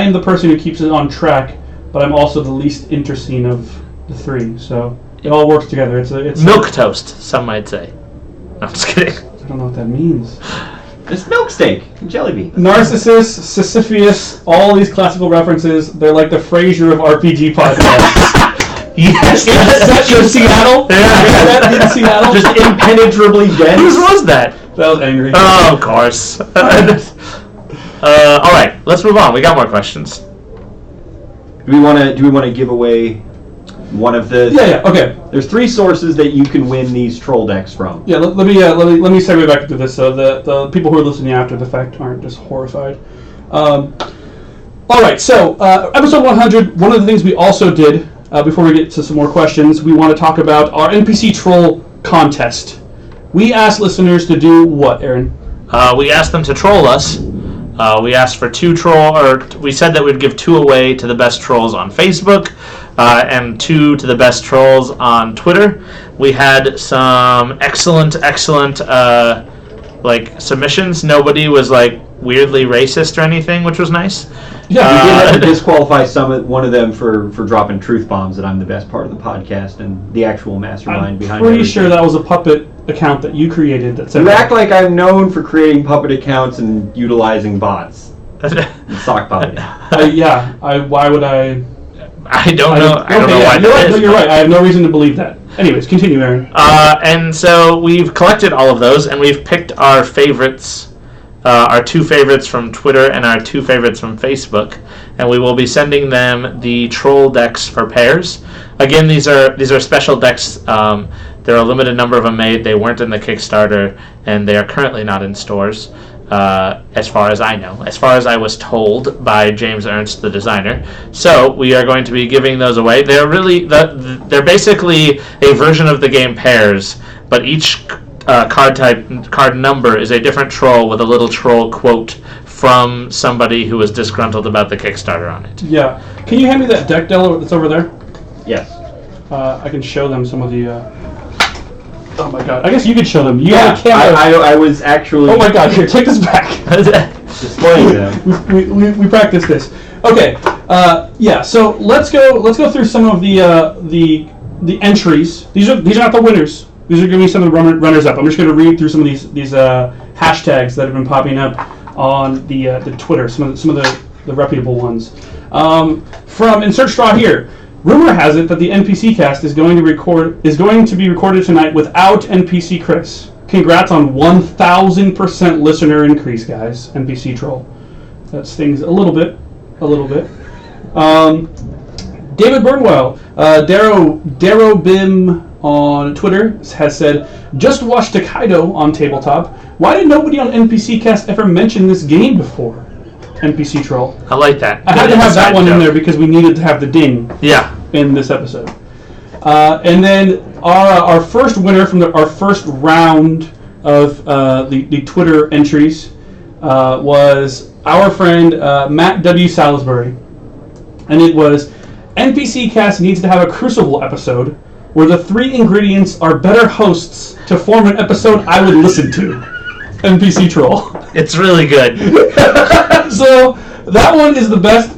am the person who keeps it on track, but I'm also the least interesting of the three. So it all works together. It's Milk toast, some might say. No, I'm just kidding. I don't know what that means. It's milk steak and jelly bean. Narcissus, Sisyphus, all these classical references. They're like the Frasier of RPG podcasts. Yes, Set in Seattle. Yeah. Set in Seattle. Just impenetrably dense. Whose was that? That was angry. Oh, of course. All right, let's move on. We got more questions. Do we want to give away one of the? Yeah. Okay. There's 3 sources that you can win these troll decks from. Yeah. Let me segue back into this so the people who are listening after the fact aren't just horrified. All right. So episode 100. One of the things we also did before we get to some more questions, we want to talk about our NPC troll contest. We asked listeners to do what, Aaron? We asked them to troll us. We asked for 2 we said that we'd give 2 away to the best trolls on Facebook, and 2 to the best trolls on Twitter. We had some excellent, submissions. Nobody was weirdly racist or anything, which was nice. Yeah, we did have to disqualify one of them for dropping truth bombs that I'm the best part of the podcast and the actual mastermind behind it. I'm pretty sure that was a puppet account that you created that said You that. act like I'm known for creating puppet accounts and utilizing bots. Sock puppet. Why would I? I don't know. I don't know why that is. You're right. I have no reason to believe that. Anyways, continue, Aaron. And so we've collected all of those, and we've picked our favorites, our 2 favorites from Twitter and our 2 favorites from Facebook, and we will be sending them the troll decks for pairs. Again, these are special decks. There are a limited number of them made. They weren't in the Kickstarter, and they are currently not in stores. As far as I know, as far as I was told by James Ernst, the designer. So we are going to be giving those away. They're they're basically a version of the game Pairs, but each card number is a different troll with a little troll quote from somebody who was disgruntled about the Kickstarter on it. Yeah. Can you hand me that deck, Della, that's over there? Yes. I can show them some of the... Oh my god. I guess you could show them. You have a camera. I was actually... Oh my god, here, take this back. displaying them. We practiced this. Okay. So let's go through some of the entries. These are not the winners. These are going to be some of the runners up. I'm just going to read through some of these hashtags that have been popping up on the Twitter. Some of the reputable ones. From Insert Straw here. Rumor has it that the NPC cast is going to be recorded tonight without NPC Chris. Congrats on 1,000% listener increase, guys. NPC troll. That stings a little bit. David Burnwell, Darrow Bim on Twitter has said, just watched Takedo on tabletop. Why did nobody on NPC cast ever mention this game before? NPC troll. I like that. I had to have that one in there because we needed to have the ding. Yeah. In this episode. And then our first winner from our first round of the Twitter entries was our friend Matt W. Salisbury. And it was, NPC Cast needs to have a Crucible episode where the 3 ingredients are better hosts to form an episode I would listen to. NPC Troll. It's really good. So that one is the best,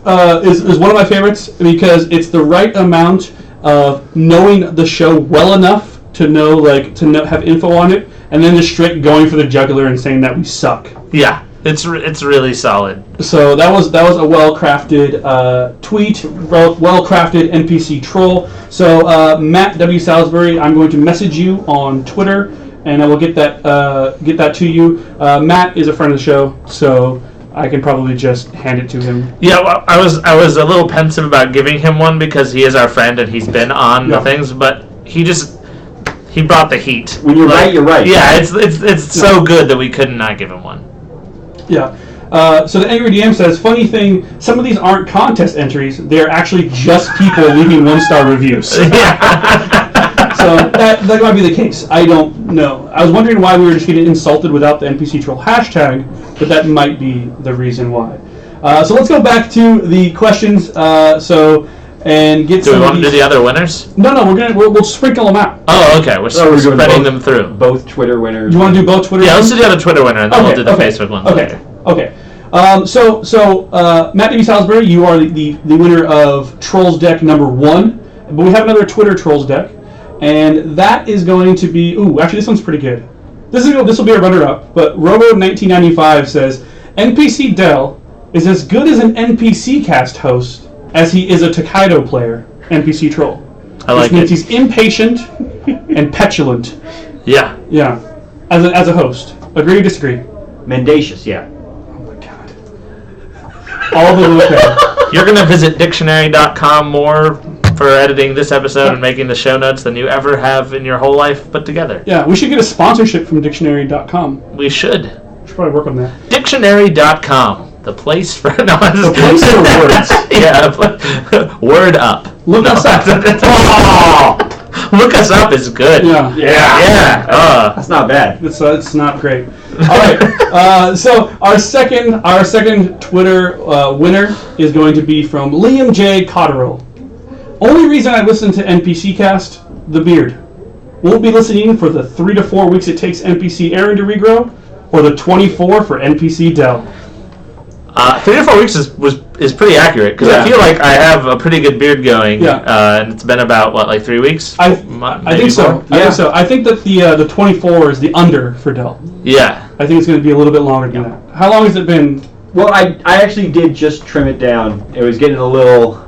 is one of my favorites because it's the right amount of knowing the show well enough to know, have info on it, and then just straight going for the jugular and saying that we suck. Yeah, it's really solid. So that was a well-crafted tweet, well-crafted NPC troll. So Matt W. Salisbury, I'm going to message you on Twitter, and I will get that to you. Matt is a friend of the show, so I can probably just hand it to him. Yeah, well, I was a little pensive about giving him one because he is our friend and he's been on the things, but he brought the heat. When you're right, you're right. Yeah, it's so good that we could not give him one. Yeah. So the Angry DM says, funny thing, some of these aren't contest entries. They're actually just people leaving 1-star reviews. So that might be the case. I don't know. I was wondering why we were just getting insulted without the NPC Troll hashtag, but that might be the reason why. So let's go back to the questions. And get do some. Do we want to do the other winners? No, we'll sprinkle them out. Oh, okay. We're spreading them through. Both Twitter winners. You want to do both Twitter? Yeah, let's do the other Twitter winner, and then we'll do the Facebook one. Okay. So Matt W. Salisbury, you are the winner of Trolls deck number 1. But we have another Twitter Trolls deck, and that is going to be... Ooh, actually, this one's pretty good. This will be a runner-up, but Robo1995 says, NPC Dell is as good as an NPC cast host as he is a Takedo player, NPC troll. I like Which means it. he's impatient and petulant. Yeah. Yeah, as a host. Agree or disagree? Mendacious, yeah. Oh my god. All the okay. You're going to visit dictionary.com more for editing this episode and making the show notes than you ever have in your whole life put together. Yeah, we should get a sponsorship from dictionary.com. We should. We should probably work on that. Dictionary.com. The place for... No, I'm just The place for words. Yeah. Word up. Look us up. Oh, look us up is good. Yeah. Yeah. That's not bad. It's not great. All right. So our second Twitter winner is going to be from Liam J. Cotterill. Only reason I listen to NPC Cast, the beard. Won't be listening for the 3 to 4 weeks it takes NPC Aaron to regrow, or the 24 for NPC Dell. 3 to 4 weeks is pretty accurate because I feel like I have a pretty good beard going. Yeah. And it's been about what, like 3 weeks? I think so. I think so. I think that the 24 is the under for Dell. Yeah. I think it's going to be a little bit longer than that. How long has it been? Well, I actually did just trim it down. It was getting a little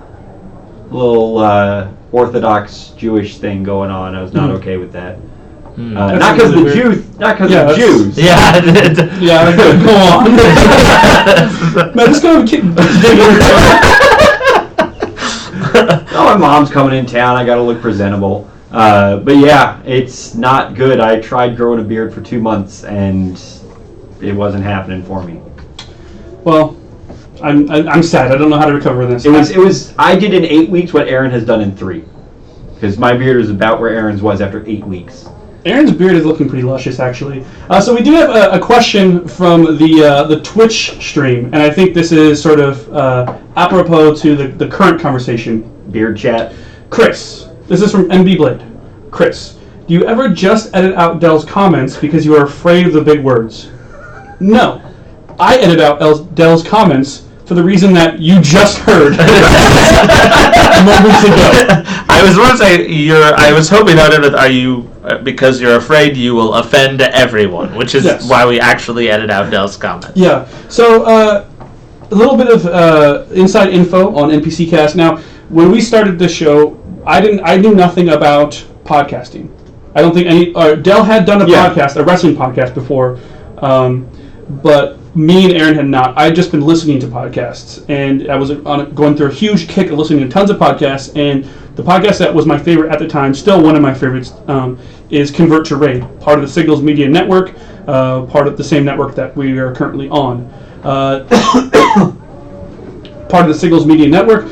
Orthodox Jewish thing going on. I was not okay with that. Not because of the Jews. Not because of the Jews. Yeah. Yeah. Go on. Man, just go dig Oh, my mom's coming in town. I got to look presentable. But yeah, it's not good. I tried growing a beard for 2 months, and it wasn't happening for me. Well, I'm sad. I don't know how to recover this. It was. I did in 8 weeks what Aaron has done in 3, because my beard is about where Aaron's was after 8 weeks. Aaron's beard is looking pretty luscious, actually. So we do have a question from the Twitch stream, and I think this is sort of apropos to the current conversation. Beard chat. Chris, this is from MB Blade. Chris, do you ever just edit out Dell's comments because you are afraid of the big words? No. I edit out Dell's comments for the reason that you just heard moments ago. I was going to say I was hoping that are you because you're afraid you will offend everyone, which is why we actually edit out Dell's comments. Yeah. So a little bit of inside info on NPC Cast. Now, when we started this show, I knew nothing about podcasting. I don't think Dell had done a podcast, a wrestling podcast before, but me and Aaron had not. I had just been listening to podcasts, and I was going through a huge kick of listening to tons of podcasts, and the podcast that was my favorite at the time, still one of my favorites, is Convert to Raid, part of the Signals Media Network, part of the same network that we are currently on. Part of the Signals Media Network,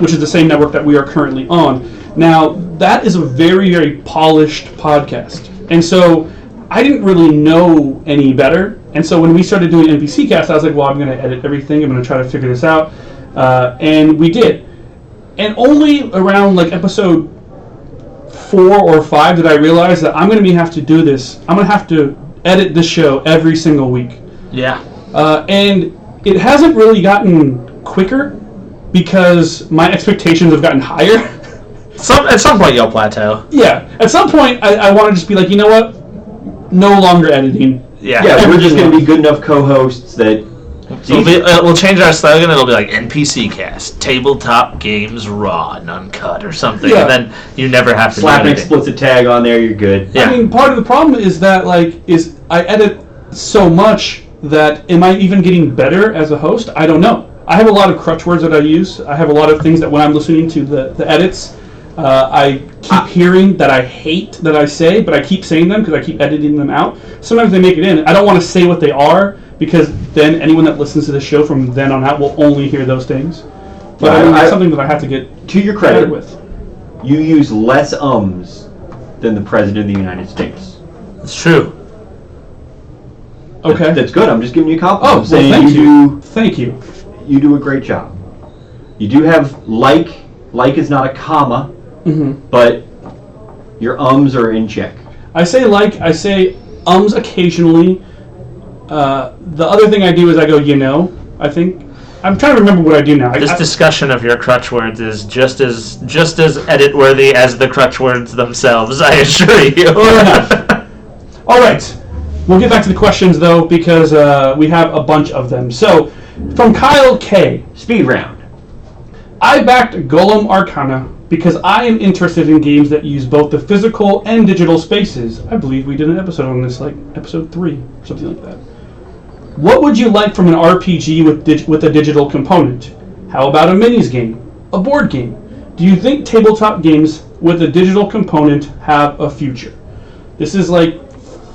which is the same network that we are currently on. Now, that is a very, very polished podcast, and so I didn't really know any better. And so when we started doing NPC Cast, I was like, well, I'm going to edit everything. I'm going to try to figure this out. And we did. And only around like episode 4 or 5 did I realize that I'm going to have to do this. I'm going to have to edit this show every single week. Yeah. And it hasn't really gotten quicker because my expectations have gotten higher. At some point you'll plateau. Yeah. At some point, I want to just be like, you know what? No longer editing. Yeah. We're just going to be good enough co-hosts that... we'll change our slogan. It'll be like NPC Cast, tabletop games raw and uncut or something. Yeah. And then you never have to slap an explicit tag on there. You're good. Yeah. I mean, part of the problem is that I edit so much that am I even getting better as a host? I don't know. I have a lot of crutch words that I use. I have a lot of things that when I'm listening to the edits, I keep hearing that I hate that I say, but I keep saying them because I keep editing them out. Sometimes they make it in. I don't want to say what they are because then anyone that listens to the show from then on out will only hear those things. But it's something that I have to get to your credit better with. You use less ums than the President of the United States. It's true. Okay. That's good. I'm just giving you a compliment. Oh, well, thank you. Thank you. You do a great job. You do have like is not a comma, but your ums are in check. I say ums occasionally. The other thing I do is I go, I think. I'm trying to remember what I do now. This discussion of your crutch words is just as edit worthy as the crutch words themselves. I assure you. Fair enough. All right, we'll get back to the questions though because we have a bunch of them. So, from Kyle K. Speed round. I backed Golem Arcana because I am interested in games that use both the physical and digital spaces. I believe we did an episode on this, like episode 3 or something like that. What would you like from an RPG with a digital component? How about a minis game? A board game? Do you think tabletop games with a digital component have a future? This is like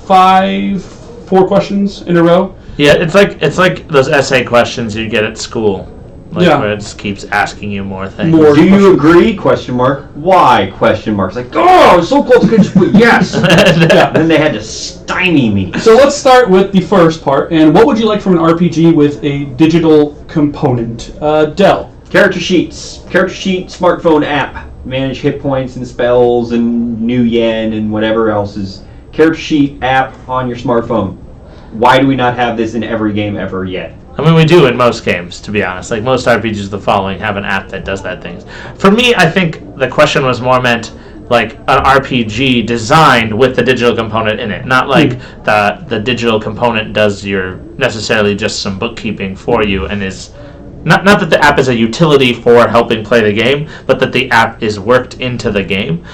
4 questions in a row. Yeah, it's like those essay questions you get at school. Where it just keeps asking you more things. Do you agree? Question mark. Why? Question mark. It's like, oh, I was so close to just put yes. Yeah. And then they had to stymie me. So let's start with the first part. And what would you like from an RPG with a digital component? Dell. Character sheets. Character sheet smartphone app. Manage hit points and spells and new yen and whatever else is. Character sheet app on your smartphone. Why do we not have this in every game ever yet? I mean, we do in most games, to be honest. Like, most RPGs the following have an app that does that thing. For me, I think the question was more meant like an RPG designed with the digital component in it. Not like the digital component does your necessarily just some bookkeeping for you and is... Not that the app is a utility for helping play the game, but that the app is worked into the game.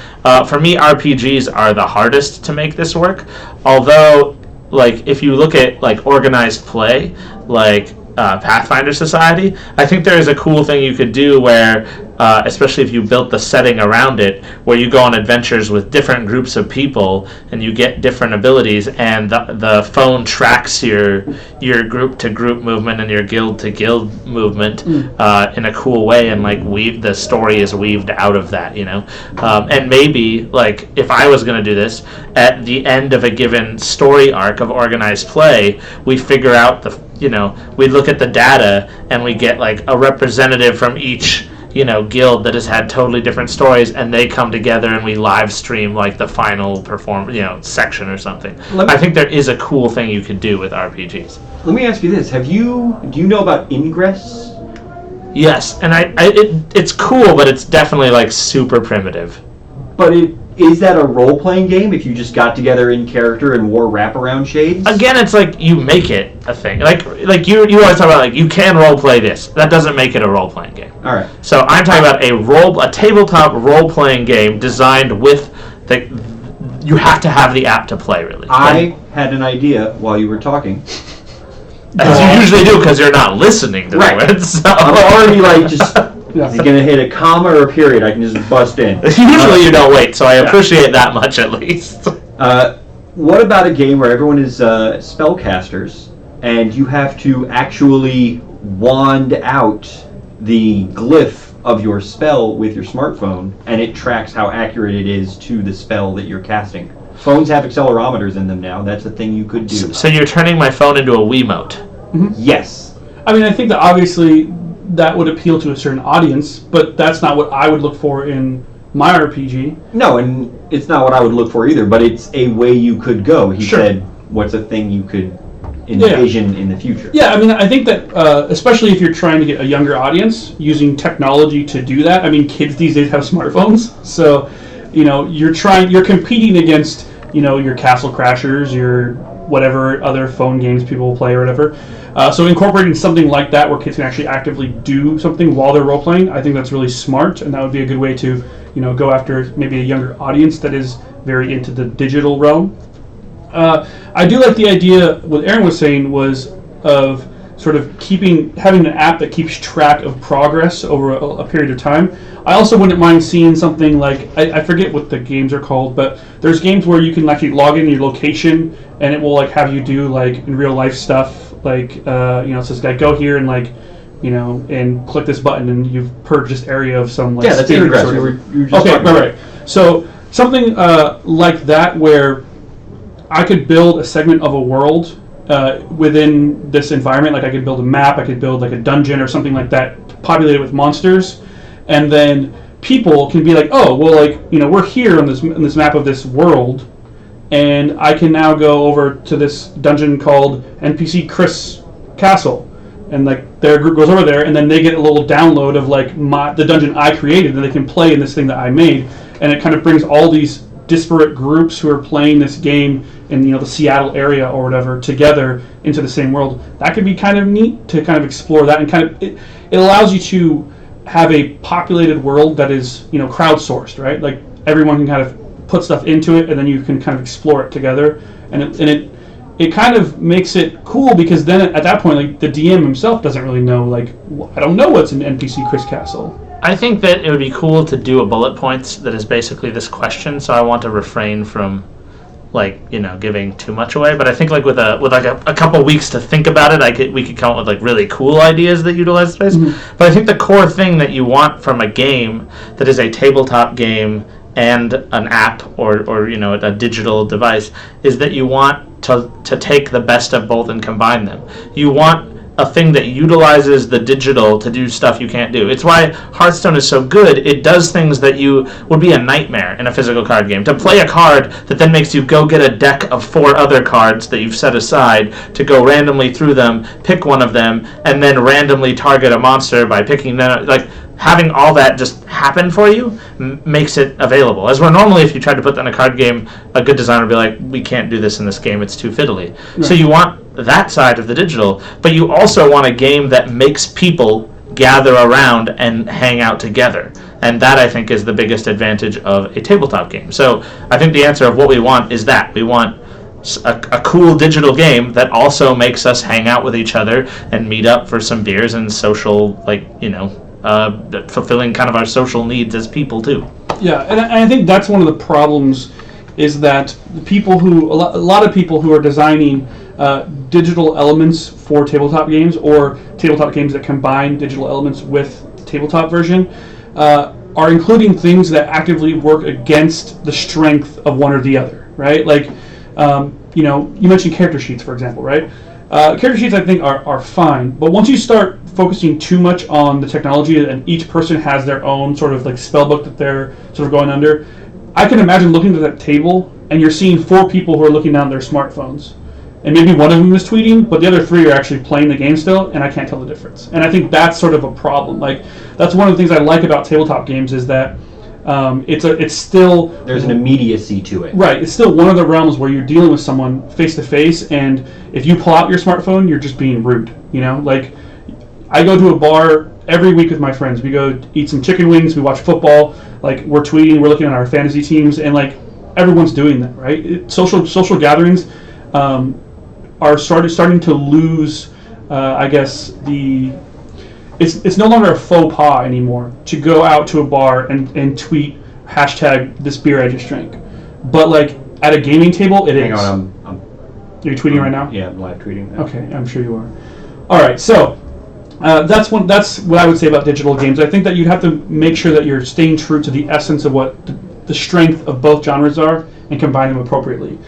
For me, RPGs are the hardest to make this work. Although, like, if you look at like organized play, like Pathfinder Society, I think there is a cool thing you could do where, especially if you built the setting around it, where you go on adventures with different groups of people and you get different abilities, and the phone tracks your group to group movement and your guild to guild movement in a cool way, and like the story is weaved out of that, you know. And maybe like if I was going to do this at the end of a given story arc of organized play, we figure out we look at the data and we get like a representative from each guild that has had totally different stories, and they come together and we live stream like the final section or something. I think there is a cool thing you could do with RPGs. Let me ask you this: do you know about Ingress? Yes, and it's cool, but it's definitely like super primitive. But is that a role-playing game if you just got together in character and wore wraparound shades? Again, it's like you make it a thing. Like you always talk about like you can role-play this. That doesn't make it a role-playing game. All right. So I'm talking about a tabletop role-playing game designed with you have to have the app to play, really. I had an idea while you were talking. As you usually do because you're not listening to the words. So. I'm already like just... Is he going to hit a comma or a period? I can just bust in. Usually you don't wait, so I appreciate that much at least. What about a game where everyone is spellcasters and you have to actually wand out the glyph of your spell with your smartphone, and it tracks how accurate it is to the spell that you're casting? Phones have accelerometers in them now. That's a thing you could do. So you're turning my phone into a Wiimote? Mm-hmm. Yes. I mean, I think that obviously that would appeal to a certain audience, but that's not what I would look for in my RPG. No, and it's not what I would look for either, but it's a way you could go. He said, what's a thing you could envision in the future? Yeah, I mean, I think that, especially if you're trying to get a younger audience, using technology to do that, I mean, kids these days have smartphones, so, you're competing against, your Castle Crashers, your whatever other phone games people will play or whatever. So incorporating something like that where kids can actually actively do something while they're role-playing, I think that's really smart, and that would be a good way to, go after maybe a younger audience that is very into the digital realm. I do like the idea, what Aaron was saying, was of sort of having an app that keeps track of progress over a period of time. I also wouldn't mind seeing something like, I forget what the games are called, but there's games where you can actually log in your location and it will like have you do like in real life stuff, like it says like go here and like and click this button and you've purged this area of some like that's Ingress. Right. So something like that where I could build a segment of a world within this environment. Like I could build a map, I could build like a dungeon or something like that, populated with monsters, and then people can be like, oh, well, like we're here on this map of this world, and I can now go over to this dungeon called NPC Chris Castle, and like their group goes over there, and then they get a little download of like the dungeon I created, and they can play in this thing that I made, and it kind of brings all these disparate groups who are playing this game in the Seattle area or whatever together into the same world. That could be kind of neat to kind of explore that, and kind of it allows you to have a populated world that is crowdsourced, right? Like everyone can kind of put stuff into it, and then you can kind of explore it together, and it kind of makes it cool, because then at that point, like, the DM himself doesn't really know, like, I don't know what's an NPC Chris Castle. I think that it would be cool to do a bullet points that is basically this question, so I want to refrain from giving too much away, but I think like with a couple weeks to think about it, we could come up with like really cool ideas that utilize space. Mm-hmm. But I think the core thing that you want from a game that is a tabletop game and an app or a digital device is that you want to take the best of both and combine them. You want a thing that utilizes the digital to do stuff you can't do. It's why Hearthstone is so good. It does things that would be a nightmare in a physical card game. To play a card that then makes you go get a deck of 4 other cards that you've set aside to go randomly through them, pick one of them, and then randomly target a monster by picking them. Like, having all that just happen for you makes it available. As where normally if you tried to put that in a card game, a good designer would be like, we can't do this in this game, it's too fiddly. Right. So you want that side of the digital, but you also want a game that makes people gather around and hang out together. And that, I think, is the biggest advantage of a tabletop game. So I think the answer of what we want is that. We want a cool digital game that also makes us hang out with each other and meet up for some beers and social, fulfilling kind of our social needs as people too. Yeah, and I think that's one of the problems, is that a lot of people who are designing digital elements for tabletop games, or tabletop games that combine digital elements with the tabletop version, are including things that actively work against the strength of one or the other, right? Like, you mentioned character sheets, for example, right? Character sheets, I think, are fine, but once you start focusing too much on the technology and each person has their own sort of like spell book that they're sort of going under, I can imagine looking at that table and you're seeing 4 people who are looking down their smartphones, and maybe one of them is tweeting, but the other 3 are actually playing the game still, and I can't tell the difference. And I think that's sort of a problem. Like, that's one of the things I like about tabletop games, is that it's still, there's an immediacy to it. Right, it's still one of the realms where you're dealing with someone face to face, and if you pull out your smartphone, you're just being rude. Like, I go to a bar every week with my friends. We go eat some chicken wings, we watch football, like, we're tweeting, we're looking at our fantasy teams, and like, everyone's doing that, right? Social gatherings are starting to lose, I guess, it's no longer a faux pas anymore to go out to a bar and tweet hashtag this beer I just drank. But like, at a gaming table, it is. Hang on, Are you tweeting right now? Yeah, I'm live tweeting. Okay, I'm sure you are. All right, so that's what I would say about digital games. I think that you'd have to make sure that you're staying true to the essence of what the strength of both genres are and combine them appropriately.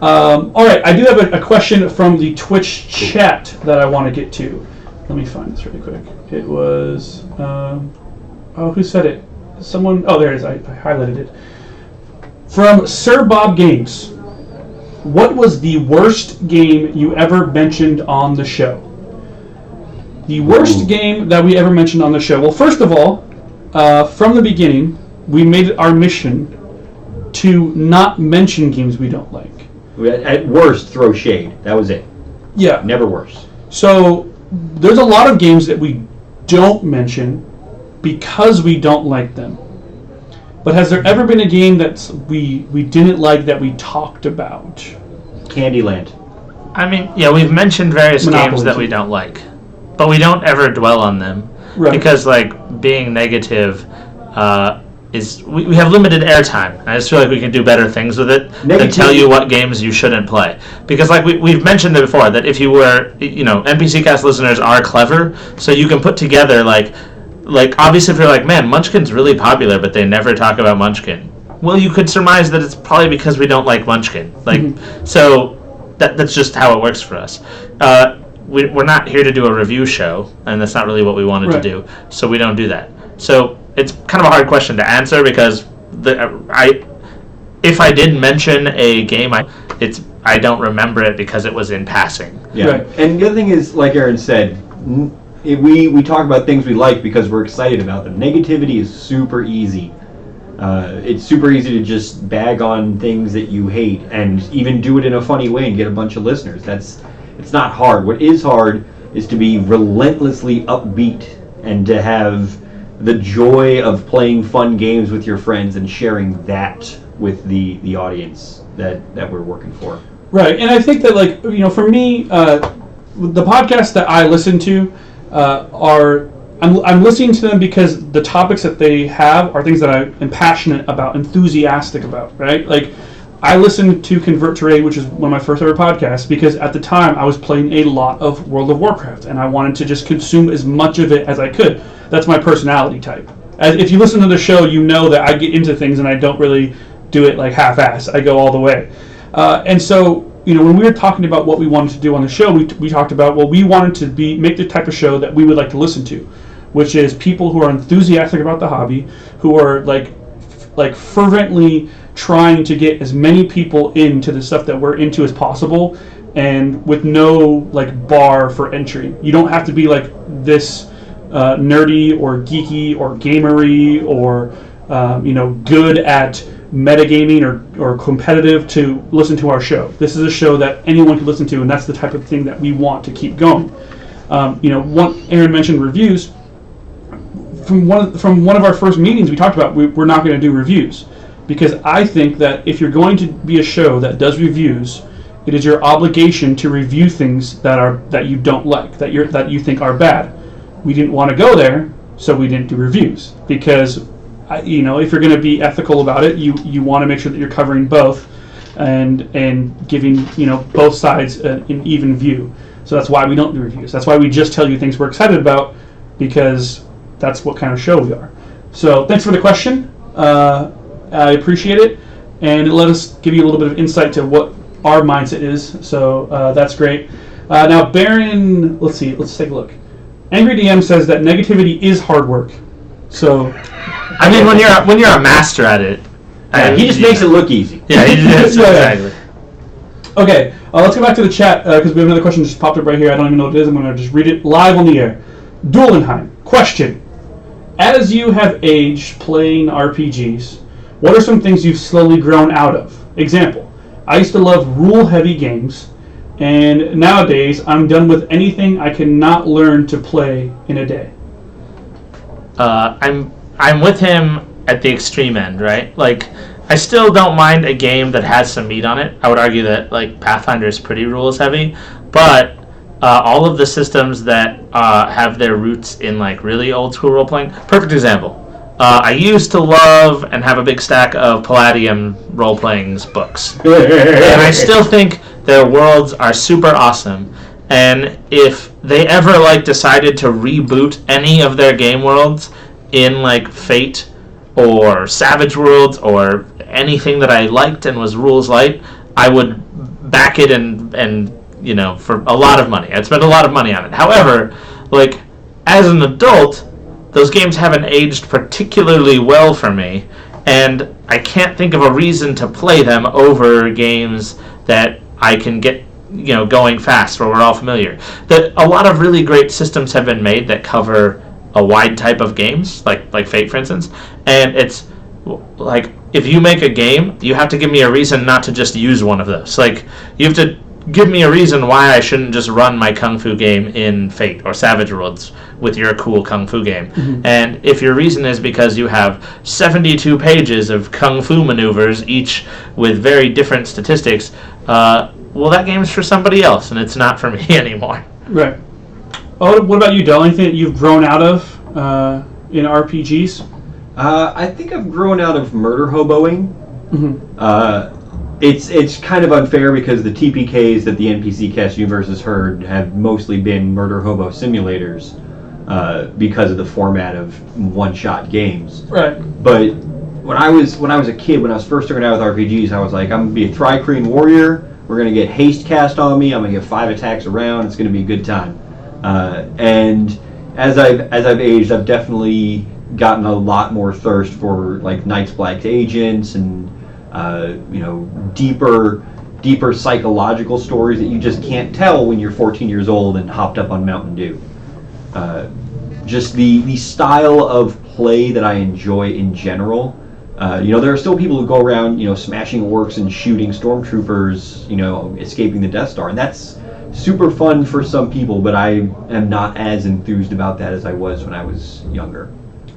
All right, I do have a question from the Twitch chat that I want to get to. Let me find this really quick. It was, who said it? Someone, there it is, I highlighted it. From Sir Bob Games. What was the worst game you ever mentioned on the show? The worst game that we ever mentioned on the show. Well, first of all, from the beginning, we made it our mission to not mention games we don't like. At worst, throw shade. That was it. Yeah. Never worse. So there's a lot of games that we don't mention because we don't like them. But has there ever been a game that we didn't like that we talked about? Candyland. I mean, yeah, we've mentioned various Monopoly games that we don't like, but we don't ever dwell on them. Right. Because, like, being negative we have limited airtime. I just feel like we can do better things with it than tell you what games you shouldn't play. Because, like, we've mentioned it before, that if you were, NPC Cast listeners are clever, so you can put together, like obviously if you're like, man, Munchkin's really popular, but they never talk about Munchkin. Well, you could surmise that it's probably because we don't like Munchkin. Like, so that's just how it works for us. We're not here to do a review show, and that's not really what we wanted to do, so we don't do that. So it's kind of a hard question to answer, because if I did mention a game, I don't remember it because it was in passing. Yeah. Right. And the other thing is, like Aaron said, we talk about things we like because we're excited about them. Negativity is super easy. It's super easy to just bag on things that you hate and even do it in a funny way and get a bunch of listeners. It's not hard. What is hard is to be relentlessly upbeat and to have the joy of playing fun games with your friends and sharing that with the audience that we're working for. Right, and I think that, like, for me, the podcasts that I listen to I'm listening to them because the topics that they have are things that I am passionate about, enthusiastic about, right? Like, I listened to Convert to Raid, which is one of my first ever podcasts, because at the time I was playing a lot of World of Warcraft, and I wanted to just consume as much of it as I could. That's my personality type. If you listen to the show, you know that I get into things and I don't really do it like half-ass. I go all the way. And so, when we were talking about what we wanted to do on the show, we talked about, well, we wanted to make the type of show that we would like to listen to, which is people who are enthusiastic about the hobby, who are like fervently trying to get as many people into the stuff that we're into as possible, and with no bar for entry. You don't have to be like this nerdy or geeky or gamery or good at metagaming or competitive to listen to our show. This is a show that anyone can listen to, and that's the type of thing that we want to keep going. Aaron mentioned reviews. From one of our first meetings, we talked about we're not going to do reviews, because I think that if you're going to be a show that does reviews, it is your obligation to review things that you don't like, that you think are bad. We didn't want to go there, so we didn't do reviews, because if you're going to be ethical about it, you want to make sure that you're covering both and giving both sides an even view. So that's why we don't do reviews. That's why we just tell you things we're excited about, because that's what kind of show we are. So thanks for the question. I appreciate it, and it let us give you a little bit of insight to what our mindset is. So that's great. Now, Baron, let's take a look. Angry DM says that negativity is hard work. So, I mean, when you're a master at it, he just makes it look easy. Yeah, exactly. Okay, let's go back to the chat because we have another question just popped up right here. I don't even know what it is. I'm going to just read it live on the air. Duelenheim, question. As you have aged playing RPGs, what are some things you've slowly grown out of? Example, I used to love rule-heavy games, and nowadays I'm done with anything I cannot learn to play in a day. I'm with him at the extreme end, right? Like, I still don't mind a game that has some meat on it. I would argue that Pathfinder is pretty rules heavy, but all of the systems that have their roots in really old school role playing. Perfect example. I used to love and have a big stack of Palladium role playing books, and I still think their worlds are super awesome. And if they ever decided to reboot any of their game worlds in Fate or Savage Worlds or anything that I liked and was rules light, I would back it and for a lot of money. I'd spend a lot of money on it. However, as an adult, those games haven't aged particularly well for me, and I can't think of a reason to play them over games that I can get going fast, where we're all familiar. That a lot of really great systems have been made that cover a wide type of games, like Fate, for instance, and it's if you make a game, you have to give me a reason not to just use one of those. You have to give me a reason why I shouldn't just run my Kung Fu game in Fate or Savage Worlds with your cool Kung Fu game. Mm-hmm. And if your reason is because you have 72 pages of Kung Fu maneuvers, each with very different statistics, well, that game's for somebody else, and it's not for me anymore. Right. Oh, what about you, Del? Anything that you've grown out of in RPGs? I think I've grown out of murder hoboing. Mm-hmm. It's kind of unfair because the TPKs that the NPC Cast universe has heard have mostly been murder hobo simulators because of the format of one-shot games. Right. But when I was a kid, when I was first starting out with RPGs, I was like, I'm gonna be a Thri-Kreen warrior. We're gonna get haste cast on me. I'm gonna get 5 attacks around. It's gonna be a good time. And as I've aged, I've definitely gotten a lot more thirst for Night's Black Agents and deeper psychological stories that you just can't tell when you're 14 years old and hopped up on Mountain Dew. just the style of play that I enjoy in general. There are still people who go around, smashing orcs and shooting stormtroopers, escaping the Death Star, and that's super fun for some people, but I am not as enthused about that as I was when I was younger.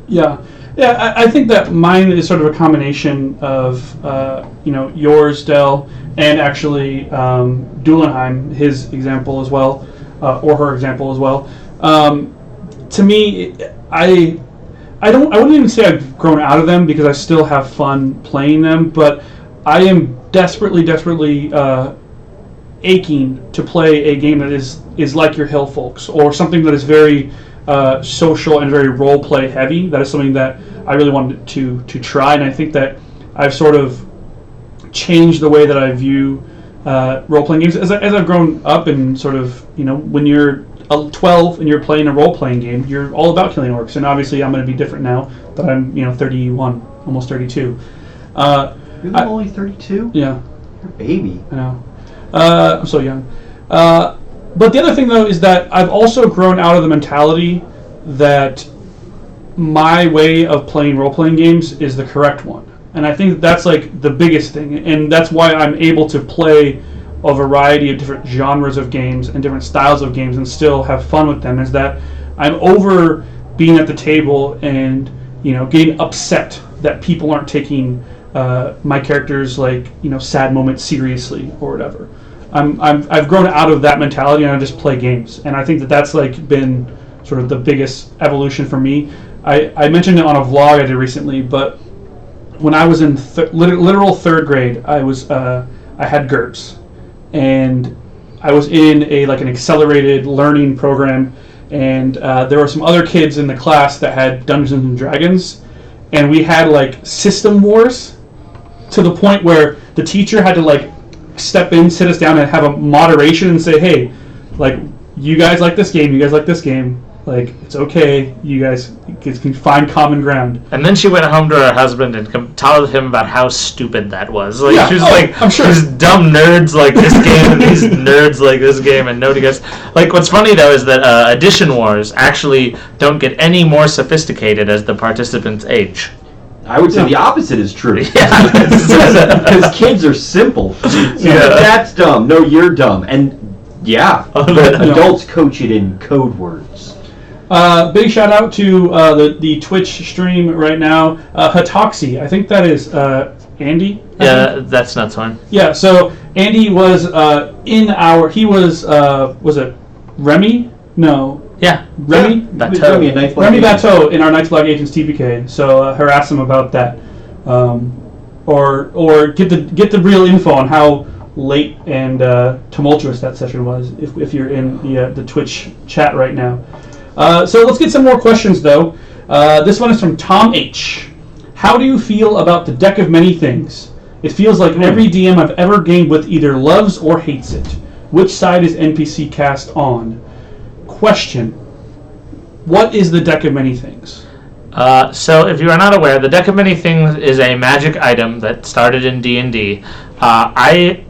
Yeah, I think that mine is sort of a combination of, yours, Dell, and actually Dulenheim, his example as well, or her example as well. To me, I wouldn't even say I've grown out of them because I still have fun playing them, but I am desperately aching to play a game that is like your Hill Folks, or something that is very social and very role play heavy. That is something that I really wanted to try, and I think that I've sort of changed the way that I view role playing games as I've grown up, and sort of when you're 12 and you're playing a role playing game, you're all about killing orcs, and obviously I'm going to be different now that I'm 31, almost 32. You're only 32? Yeah, you're a baby. I know. I'm so young. But the other thing, though, is that I've also grown out of the mentality that my way of playing role-playing games is the correct one. And I think that's like the biggest thing. And that's why I'm able to play a variety of different genres of games and different styles of games and still have fun with them, is that I'm over being at the table and getting upset that people aren't taking my characters' sad moments seriously or whatever. I've grown out of that mentality, and I just play games, and I think that that's been sort of the biggest evolution for me. I mentioned it on a vlog I did recently, but when I was in literal third grade, I had GURPS, and I was in an accelerated learning program, and there were some other kids in the class that had Dungeons and Dragons, and we had system wars to the point where the teacher had to step in, sit us down, and have a moderation and say, hey, you guys like this game, you guys like this game, it's okay, you guys can find common ground. And then she went home to her husband and told him about how stupid that was. She was I'm sure. These dumb nerds like this game, and these nerds like this game, and nobody gets... what's funny, though, is that Edition Wars actually don't get any more sophisticated as the participants age. I would say the opposite is true. Yeah. Because kids are simple. That's dumb. No, you're dumb. And but adults coach it in code words. Big shout out to the Twitch stream right now. Hatoxi, I think that is Andy. Yeah, that's not fun. Yeah, so Andy was was it Remy? No. Yeah. Remy Bateau in our Knights Black Agents TPK. So harass him about that, or get the real info on how late and tumultuous that session was. If you're in the Twitch chat right now. So let's get some more questions though. This one is from Tom H. How do you feel about the deck of many things? It feels like every DM I've ever gamed with either loves or hates it. Which side is NPC cast on? Question: what is the Deck of Many Things? So if you are not aware, the Deck of Many Things is a magic item that started in D&D. I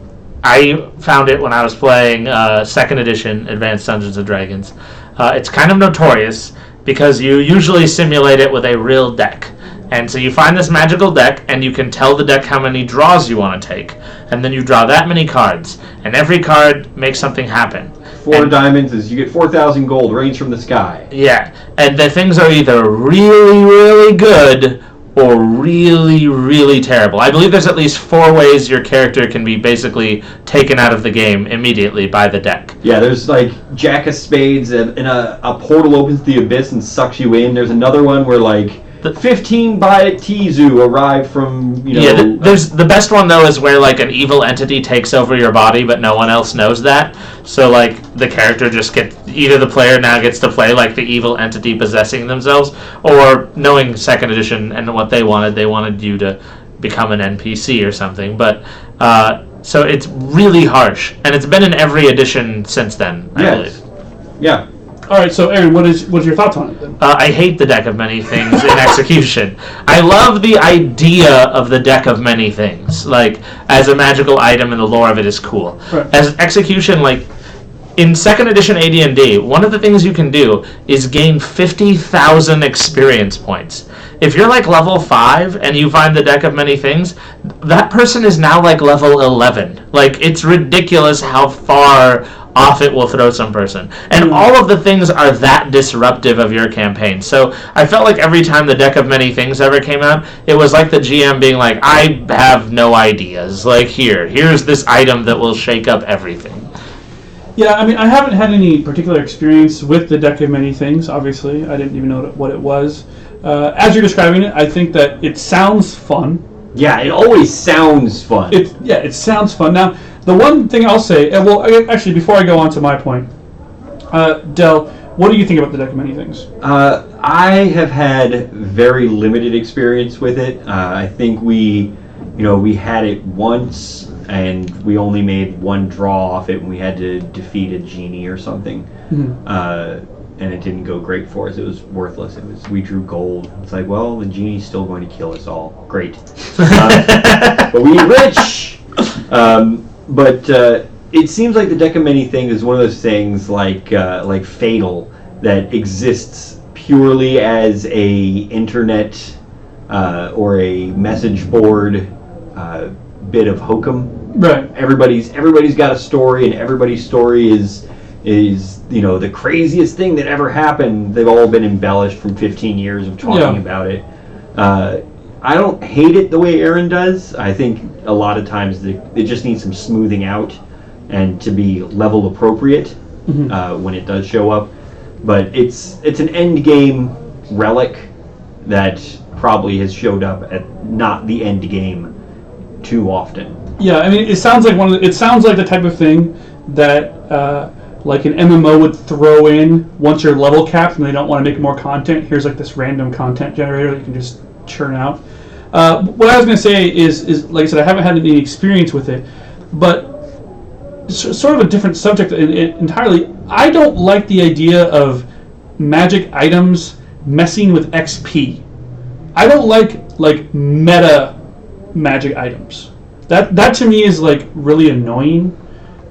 found it when I was playing 2nd edition Advanced Dungeons & Dragons. It's kind of notorious because you usually simulate it with a real deck. And so you find this magical deck, and you can tell the deck how many draws you want to take. And then you draw that many cards, and every card makes something happen. 4 diamonds is you get 4,000 gold, rains from the sky. Yeah, and the things are either really, really good or really, really terrible. I believe there's at least 4 ways your character can be basically taken out of the game immediately by the deck. Yeah, there's Jack of Spades, and a portal opens the abyss and sucks you in. There's another one where 15 by Tizu arrive from, there's the best one, though, is where, an evil entity takes over your body, but no one else knows that. So, the character just either the player now gets to play, the evil entity possessing themselves, or knowing 2nd edition and what they wanted you to become an NPC or something. But, so it's really harsh, and it's been in every edition since then, I believe. Yeah. All right, so Aaron, what's your thoughts on it then? I hate the Deck of Many Things in execution. I love the idea of the Deck of Many Things, as a magical item, and the lore of it is cool. Right. As execution, in second edition AD&D, one of the things you can do is gain 50,000 experience points. If you're like level 5 and you find the deck of many things, that person is now like level 11. Like, it's ridiculous how far off it will throw some person. And all of the things are that disruptive of your campaign. So I felt like every time the deck of many things ever came out, it was like the GM being like, I have no ideas. Like, here's this item that will shake up everything. Yeah, I mean, I haven't had any particular experience with the deck of many things, obviously. I didn't even know what it was. As you're describing it, I think that it sounds fun. Yeah, it always sounds fun. It sounds fun. Now, the one thing I'll say, actually, before I go on to my point, Del, what do you think about the deck of many things? I have had very limited experience with it. I think we had it once, and we only made one draw off it when we had to defeat a genie or something. Mm-hmm. And it didn't go great for us. It was worthless. We drew gold. It's like, well, the genie's still going to kill us all. Great. But we rich! But it seems like the deck of many things is one of those things like Fatal that exists purely as a internet or a message board bit of hokum. Right. Everybody's got a story, and everybody's story is the craziest thing that ever happened. They've all been embellished from 15 years of talking about it. I don't hate it the way Aaron does. I think a lot of times it just needs some smoothing out and to be level appropriate when it does show up. But it's an end game relic that probably has showed up at not the end game too often. Yeah, I mean, it sounds like it sounds like the type of thing that like an MMO would throw in once you're level capped and they don't want to make more content. Here's like this random content generator that you can just churn out. What I was going to say is, like I said, I haven't had any experience with it, but sort of a different subject entirely. I don't like the idea of magic items messing with XP. I don't like meta magic items. That to me is like really annoying,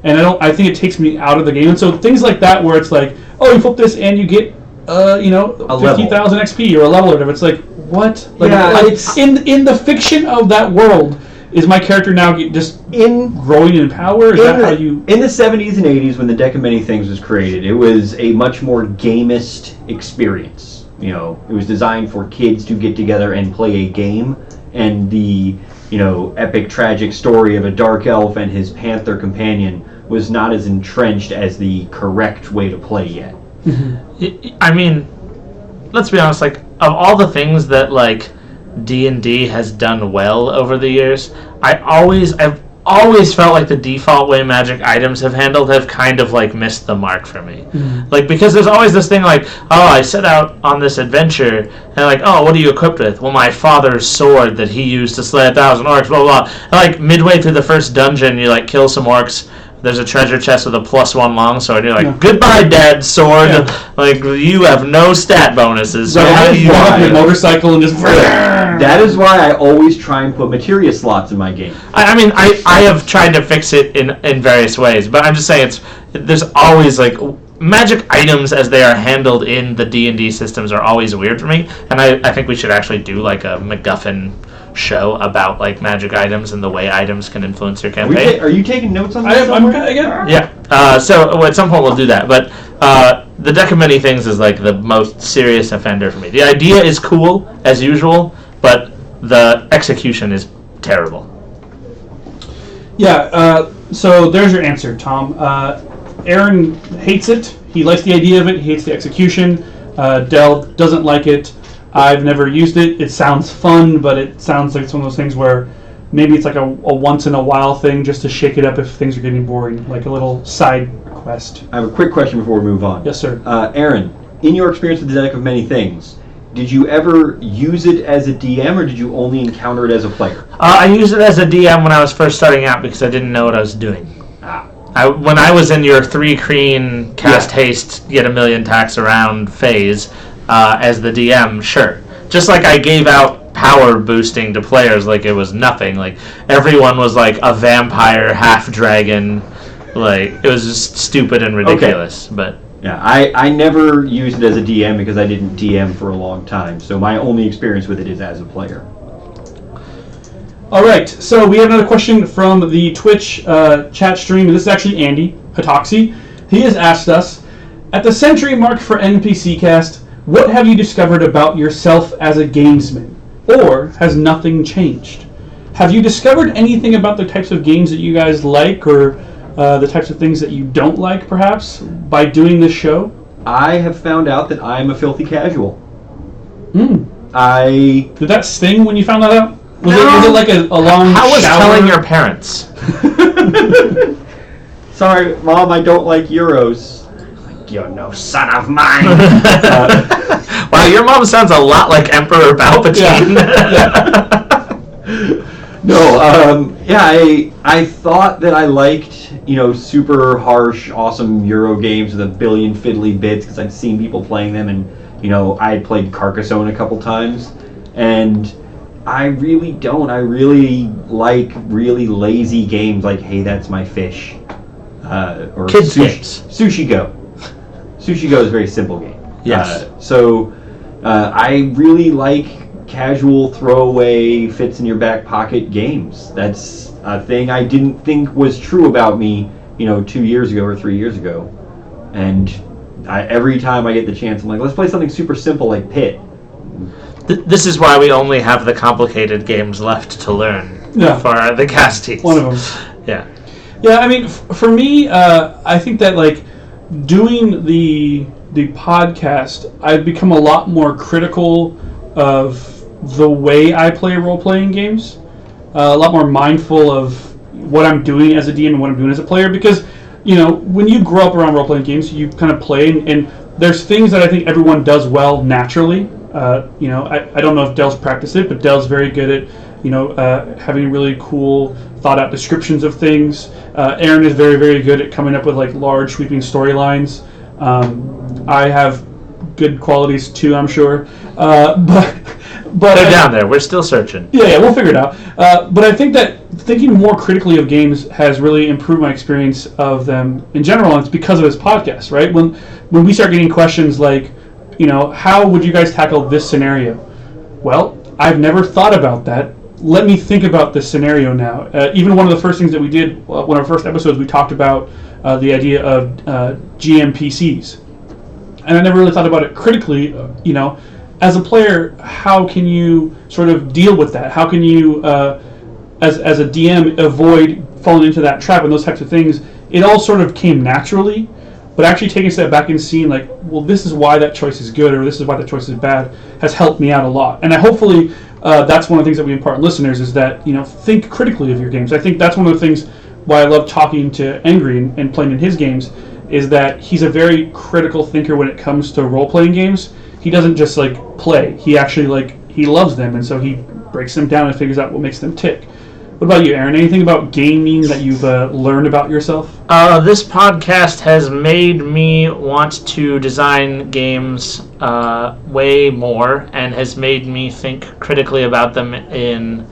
and I think it takes me out of the game. And so things like that, where it's like, oh, you flip this and you get 50,000 XP or a level or whatever. It's like, what? It's in the fiction of that world. Is my character now just growing in power? In the 70s and 80s, when the Deck of Many Things was created, it was a much more gamist experience. It was designed for kids to get together and play a game, and the epic tragic story of a dark elf and his panther companion was not as entrenched as the correct way to play yet. I mean, let's be honest, like, of all the things that like D&D has done well over the years, I've always felt like the default way magic items have kind of like missed the mark for me. Like, because there's always this thing like, oh, I set out on this adventure, and like, oh, what are you equipped with? Well, my father's sword that he used to slay 1,000 orcs, blah, blah, blah. And like midway through the first dungeon, you like kill some orcs. There's a treasure chest with a +1 longsword. You're like, goodbye, Dad's sword. Yeah. Like, you have no stat bonuses. So how do you walk your motorcycle and just... That is why I always try and put materia slots in my game. I mean, I have tried to fix it in various ways, but I'm just saying there's always, like, magic items as they are handled in the D&D systems are always weird for me, and I think we should actually do, like, a MacGuffin show about like magic items and the way items can influence your campaign. Are you taking notes on that? Yeah. So at some point we'll do that. But the Deck of Many Things is like the most serious offender for me. The idea is cool as usual, but the execution is terrible. Yeah. So there's your answer, Tom. Aaron hates it. He likes the idea of it. He hates the execution. Del doesn't like it. I've never used it. It sounds fun, but it sounds like it's one of those things where maybe it's like a once-in-a-while thing just to shake it up if things are getting boring, like a little side quest. I have a quick question before we move on. Yes, sir. Aaron, in your experience with the Deck of Many Things, did you ever use it as a DM, or did you only encounter it as a player? I used it as a DM when I was first starting out because I didn't know what I was doing. When I was in your 3 Kreen cast haste, get a million attacks around phase, as the DM, sure. Just like I gave out power boosting to players like it was nothing. Like, everyone was like a vampire, half-dragon, Like, it was just stupid and ridiculous. But Yeah, I never used it as a DM because I didn't DM for a long time. So my only experience with it is as a player. All right, so we have another question from the Twitch chat stream. This is actually Andy Hatoxi. He has asked us, at the century mark for NPC Cast, what have you discovered about yourself as a gamesman? Or has nothing changed? Have you discovered anything about the types of games that you guys like, or the types of things that you don't like, perhaps, by doing this show? I have found out that I'm a filthy casual. Hmm. Did that sting when you found that out? Was it like a long how was shower? telling your parents? Sorry, Mom, I don't like Euros. You're no son of mine. Wow, your mom sounds a lot like Emperor Palpatine. I thought that I liked, super harsh, awesome Euro games with a billion fiddly bits because I'd seen people playing them, and I had played Carcassonne a couple times, and I really don't. I really like really lazy games like Hey, That's My Fish, or Kids games. Sushi Go. Sushi Go is a very simple game. Yes. I really like casual throwaway fits in your back pocket games. That's a thing I didn't think was true about me 2 years ago or 3 years ago, and every time I get the chance I'm like, let's play something super simple like Pit. This is why we only have the complicated games left to learn for the casties. One of them. Yeah. Yeah, I mean, for me, I think that like doing the podcast, I've become a lot more critical of the way I play role-playing games. A lot more mindful of what I'm doing as a DM and what I'm doing as a player, because when you grow up around role-playing games, you kind of play, and there's things that I think everyone does well naturally. I don't know if Dell's practiced it, but Dell's very good at having really cool thought out descriptions of things. Aaron is very, very good at coming up with like large sweeping storylines. I have good qualities too, I'm sure, but they're down there. We're still searching. Yeah, we'll figure it out. But I think that thinking more critically of games has really improved my experience of them in general, and it's because of this podcast, right? When we start getting questions like, how would you guys tackle this scenario? Well, I've never thought about that. Let me think about this scenario now. Even one of the first things that we did, one of our first episodes, we talked about the idea of GMPCs. And I never really thought about it critically, as a player, how can you sort of deal with that? How can you, as a DM, avoid falling into that trap and those types of things? It all sort of came naturally, but actually taking a step back and seeing like, well, this is why that choice is good, or this is why that choice is bad, has helped me out a lot. And hopefully that's one of the things that we impart on listeners is that, think critically of your games. I think that's one of the things why I love talking to Angry and playing in his games, is that he's a very critical thinker when it comes to role-playing games. He doesn't just like play. He actually he loves them, and so he breaks them down and figures out what makes them tick. What about you, Aaron? Anything about gaming that you've learned about yourself? This podcast has made me want to design games way more, and has made me think critically about them in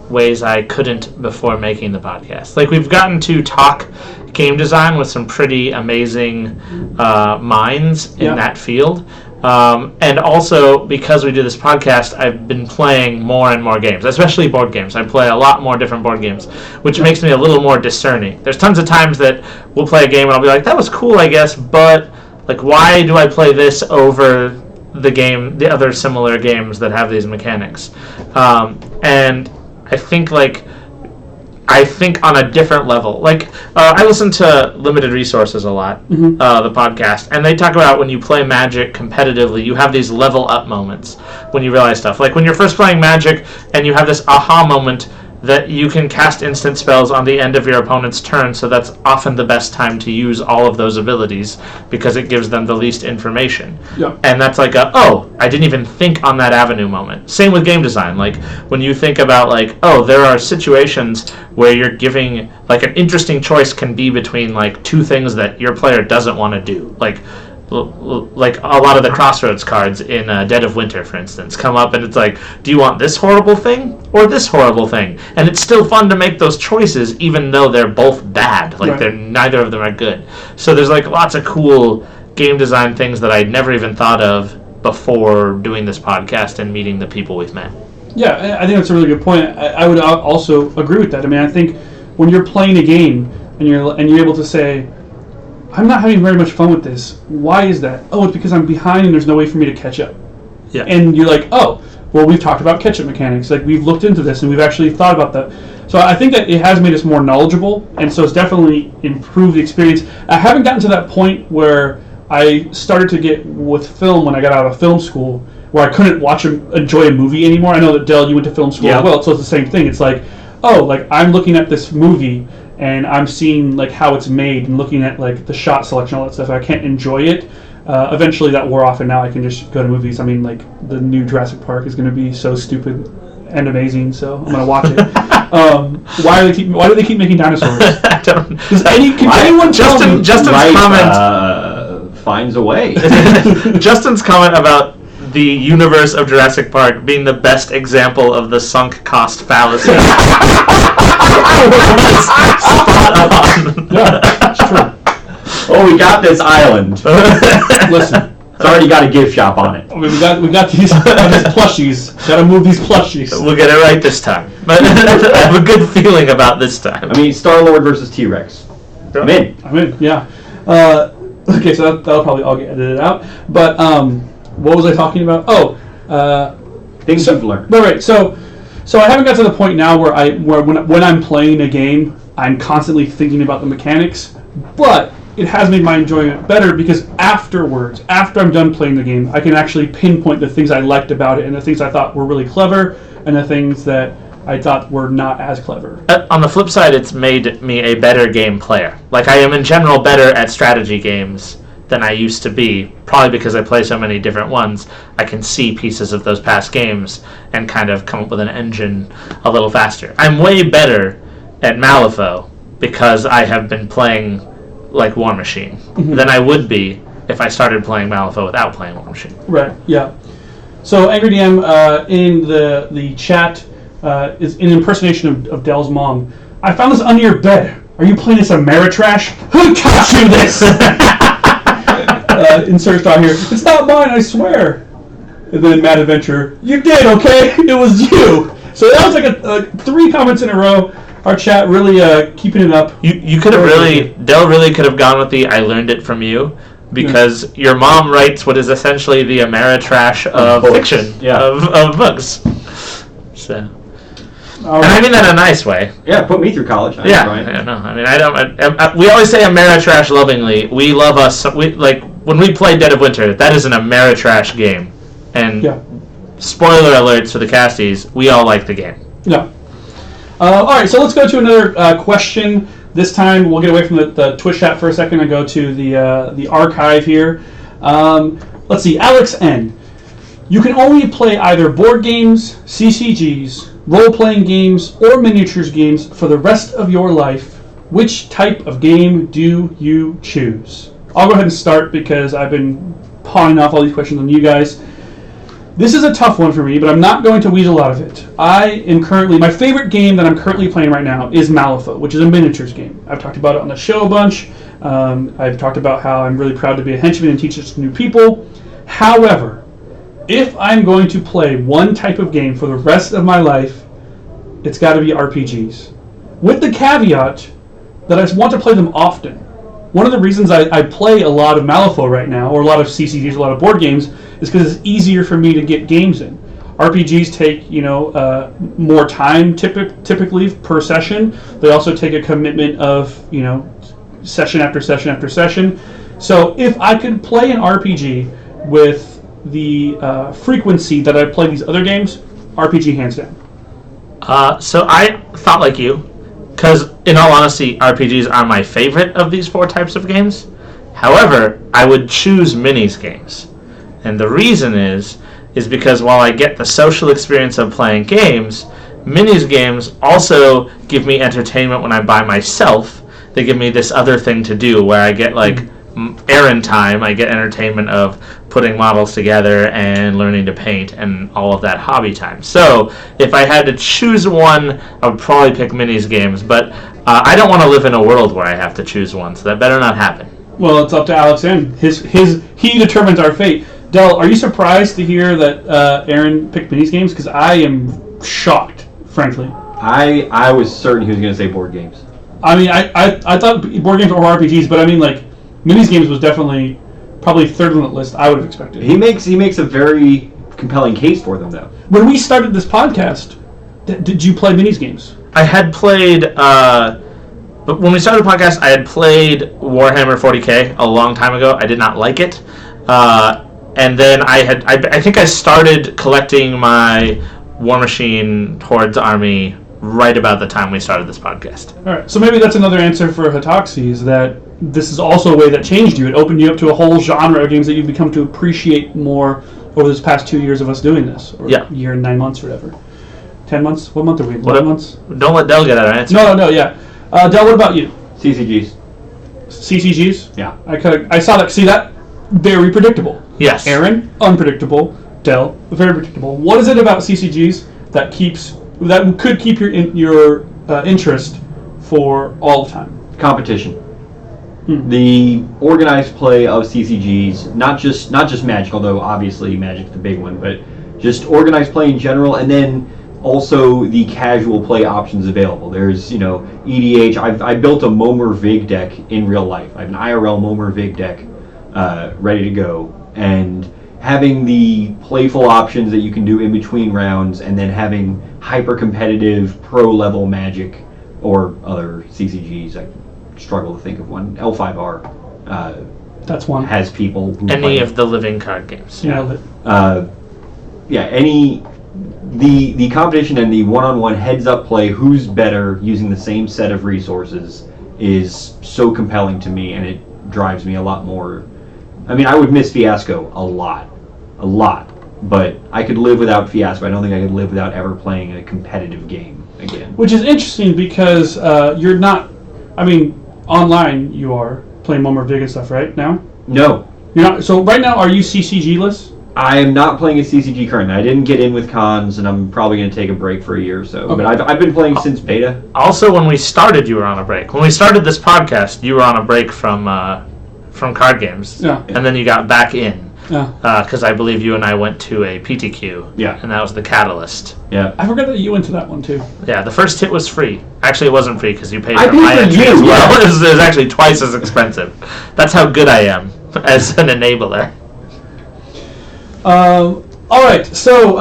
ways I couldn't before making the podcast. Like, we've gotten to talk game design with some pretty amazing minds in that field. And also, because we do this podcast, I've been playing more and more games, especially board games. I play a lot more different board games, which makes me a little more discerning. There's tons of times that we'll play a game and I'll be like, that was cool, I guess, but like, why do I play this over the other similar games that have these mechanics? And I think on a different level. Like, I listen to Limited Resources a lot, the podcast, and they talk about when you play Magic competitively, you have these level up moments when you realize stuff. Like when you're first playing Magic and you have this aha moment that you can cast instant spells on the end of your opponent's turn, so that's often the best time to use all of those abilities because it gives them the least information. Yeah. And that's like I didn't even think on that avenue moment. Same with game design. Like when you think about there are situations where you're giving, like, an interesting choice can be between like two things that your player doesn't want to do. Like like a lot of the Crossroads cards in Dead of Winter, for instance, come up and it's like, do you want this horrible thing or this horrible thing? And it's still fun to make those choices, even though they're both bad. Like, neither of them are good. So there's like lots of cool game design things that I'd never even thought of before doing this podcast and meeting the people we've met. Yeah, I think that's a really good point. I would also agree with that. I mean, I think when you're playing a game and you're able to say, I'm not having very much fun with this. Why is that? Oh, it's because I'm behind and there's no way for me to catch up. Yeah. And you're like, oh, well, we've talked about catch-up mechanics. Like, we've looked into this and we've actually thought about that. So I think that it has made us more knowledgeable, and so it's definitely improved the experience. I haven't gotten to that point where I started to get with film when I got out of film school, where I couldn't enjoy a movie anymore. I know that, Dell, you went to film school as well, so it's the same thing. It's like, oh, like, I'm looking at this movie and I'm seeing like how it's made and looking at like the shot selection, all that stuff. I can't enjoy it. Eventually that wore off, and now I can just go to movies. I mean, like, the new Jurassic Park is going to be so stupid and amazing, so I'm going to watch it. Why do they keep making dinosaurs? I don't. Can anyone tell me? Justin's comment finds a way. Justin's comment about the universe of Jurassic Park being the best example of the sunk cost fallacy. Yeah, it's true. Oh, we got this island. Listen, it's already got a gift shop on it. I mean, we got these plushies. Got to move these plushies. We'll get it right this time. But I have a good feeling about this time. I mean, Star-Lord versus T-Rex. I'm in. Yeah. Okay, so that'll probably all get edited out. But what was I talking about? Oh, things you've learned. Right. So I haven't got to the point now where when I'm playing a game, I'm constantly thinking about the mechanics, but it has made my enjoyment better because afterwards, after I'm done playing the game, I can actually pinpoint the things I liked about it and the things I thought were really clever and the things that I thought were not as clever. On the flip side, it's made me a better game player. Like, I am in general better at strategy games than I used to be, probably because I play so many different ones. I can see pieces of those past games and kind of come up with an engine a little faster. I'm way better at Malifaux because I have been playing like War Machine than I would be if I started playing Malifaux without playing War Machine. Right, yeah. So Angry DM in the chat is in impersonation of Dell's mom. I found this under your bed. Are you playing this Ameritrash? Who taught you this? Insert star here. It's not mine, I swear. And then Mad Adventure. You did, okay? It was you. So that was like 3 comments in a row. Our chat really keeping it up. You could have Dell really could have gone with the I learned it from you, because your mom writes what is essentially the Ameritrash of fiction, of books. So, and I mean that in a nice way. Yeah, put me through college. I know. I mean, I don't. We always say Ameritrash lovingly. We love us. We like when we play Dead of Winter. That is an Ameritrash game, and spoiler alerts for the casties. We all like the game. Yeah. All right, so let's go to another question. This time, we'll get away from the Twitch chat for a second and go to the archive here. Let's see, Alex N. You can only play either board games, CCGs, role-playing games, or miniatures games for the rest of your life. Which type of game do you choose? I'll go ahead and start because I've been pawning off all these questions on you guys. This is a tough one for me, but I'm not going to weasel out of it. My favorite game that I'm currently playing right now is Malifaux, which is a miniatures game. I've talked about it on the show a bunch. I've talked about how I'm really proud to be a henchman and teach it to new people. However, if I'm going to play one type of game for the rest of my life, it's got to be RPGs. With the caveat that I want to play them often. One of the reasons I play a lot of Malifaux right now, or a lot of CCGs, a lot of board games, is because it's easier for me to get games in. RPGs take, more time typically per session. They also take a commitment of, session after session after session. So if I could play an RPG with the frequency that I play these other games, RPG hands down. So I thought like you, because in all honesty, RPGs are my favorite of these 4 types of games. However, I would choose minis games. And the reason is because while I get the social experience of playing games, minis games also give me entertainment when I'm by myself. They give me this other thing to do where I get errand time. I get entertainment of putting models together and learning to paint and all of that hobby time. So if I had to choose one, I would probably pick minis games. But I don't want to live in a world where I have to choose one, so that better not happen. Well, it's up to Alex and he determines our fate. Del, are you surprised to hear that Aaron picked minis games? Because I am shocked, frankly. I was certain he was going to say board games. I mean, I thought board games or RPGs, but I mean, like, minis games was definitely probably third on the list. I would have expected. He makes a very compelling case for them, though. When we started this podcast, did you play minis games? I had played, but when we started the podcast, I had played Warhammer 40k a long time ago. I did not like it. And then I think I started collecting my War Machine Hordes army right about the time we started this podcast. All right, so maybe that's another answer for Hitaxi, is that this is also a way that changed you. It opened you up to a whole genre of games that you've become to appreciate more over this past 2 years of us doing this, or year and 9 months or whatever. 10 months? What month are we in? 11 months? Don't let Del get our answer. No, yeah. Del, what about you? CCGs. CCGs? Yeah. I saw that. See that? Very predictable. Yes. Aaron, unpredictable. Del, very predictable. What is it about CCGs that could keep your interest for all the time? Competition. The organized play of CCGs, not just Magic, although obviously Magic's the big one, but just organized play in general, and then also the casual play options available. There's, EDH. I built a Momer Vig deck in real life. I have an IRL Momer Vig deck ready to go, and having the playful options that you can do in between rounds, and then having hyper competitive pro level Magic or other CCGs. I struggle to think of one. L5R. That's one. Has people who any of the living card games. Yeah. The competition and the one-on-one heads-up play, who's better using the same set of resources, is so compelling to me, and it drives me a lot more. I mean, I would miss Fiasco a lot, but I could live without Fiasco. I don't think I could live without ever playing a competitive game again. Which is interesting because you're not. I mean, online you are playing Momer Vig and stuff, right now? No. You're not. So right now, are you CCG-less? I am not playing a CCG currently. I didn't get in with cons, and I'm probably going to take a break for a year or so. Okay. But I've been playing since beta. Also, when we started, you were on a break. When we started this podcast, you were on a break from card games. Yeah. And then you got back in. Yeah. Because I believe you and I went to a PTQ. Yeah. And that was the catalyst. Yeah. I forgot that you went to that one too. Yeah, the first hit was free. Actually, it wasn't free because you paid I for my paid for entry you, as well. yeah. It was actually twice as expensive. That's how good I am as an enabler. All right, so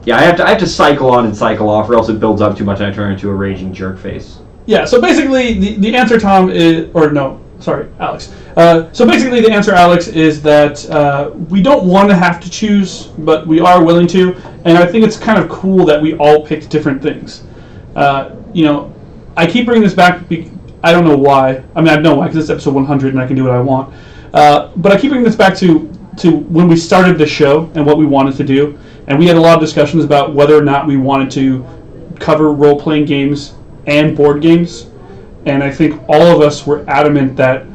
yeah, I have to cycle on and cycle off, or else it builds up too much and I turn into a raging jerk face. yeah, so basically the answer, Tom, is, or no, sorry, Alex. So basically the answer, Alex, is that we don't want to have to choose, but we are willing to, and I think it's kind of cool that we all picked different things. I keep bringing this back. I don't know why. I mean, I know why, because it's episode 100 and I can do what I want. But I keep bringing this back to when we started the show and what we wanted to do, and we had a lot of discussions about whether or not we wanted to cover role-playing games and board games, and I think all of us were adamant that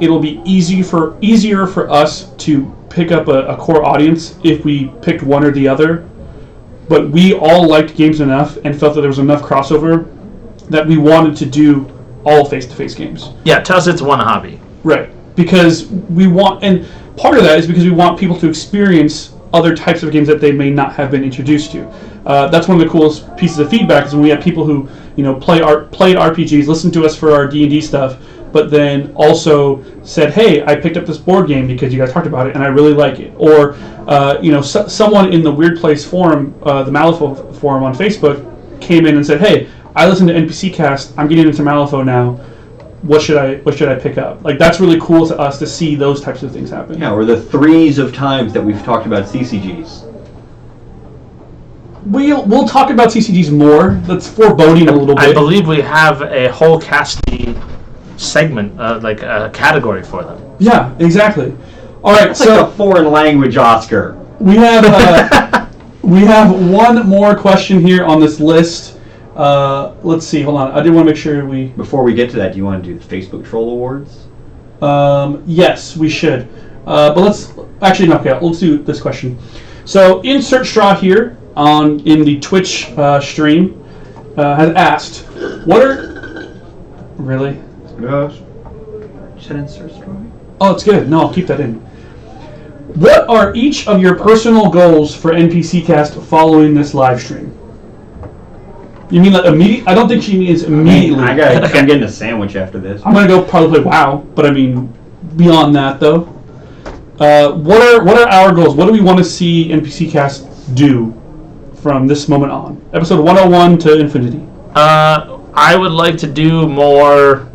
it'll be easier for us to pick up a core audience if we picked one or the other, but we all liked games enough and felt that there was enough crossover that we wanted to do all face-to-face games. Yeah, to us it's one hobby. Right, because we want, and part of that is because we want people to experience other types of games that they may not have been introduced to. That's one of the coolest pieces of feedback, is when we have people who played RPGs, listened to us for our D&D stuff, but then also said, "Hey, I picked up this board game because you guys talked about it, and I really like it." Or someone in the Weird Place forum, the Malifaux forum on Facebook, came in and said, "Hey, I listened to NPC Cast. I'm getting into Malifaux now. What should I pick up?" Like, that's really cool to us to see those types of things happen. Yeah, or the threes of times that we've talked about CCGs. We'll talk about CCGs more. That's foreboding a little bit. I believe we have a whole casting segment, like a category for them. Yeah, exactly. All right, It's like a foreign language Oscar. we have one more question here on this list. Let's see. Hold on. I did want to make sure we. Before we get to that, do you want to do the Facebook Troll Awards? Yes, we should. But let's do this question. So insert straw here in the Twitch stream has asked, what are really? Yes. Should insert straw? Oh, it's good. No, I'll keep that in. What are each of your personal goals for NPC Cast following this live stream? You mean like immediate? I don't think she means immediately. I'm getting a sandwich after this. I'm gonna go probably play WoW, but I mean beyond that though. What are our goals? What do we want to see NPC Cast do from this moment on? Episode 101 to infinity. I would like to do more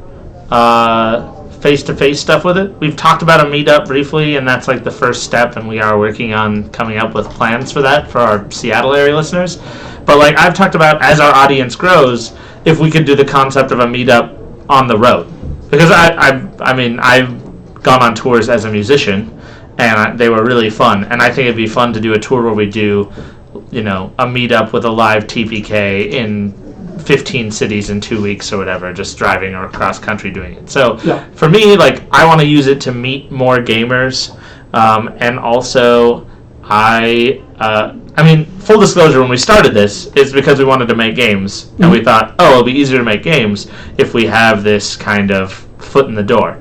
face-to-face stuff with it. We've talked about a meetup briefly, and that's like the first step, and we are working on coming up with plans for that for our Seattle area listeners. But like I've talked about, as our audience grows, if we could do the concept of a meetup on the road. Because I've gone on tours as a musician, and they were really fun. And I think it'd be fun to do a tour where we do, a meetup with a live TPK in 15 cities in 2 weeks or whatever, just driving or across country doing it. So for me, like, I want to use it to meet more gamers, and also full disclosure, when we started this, it's because we wanted to make games, and we thought, it'll be easier to make games if we have this kind of foot in the door.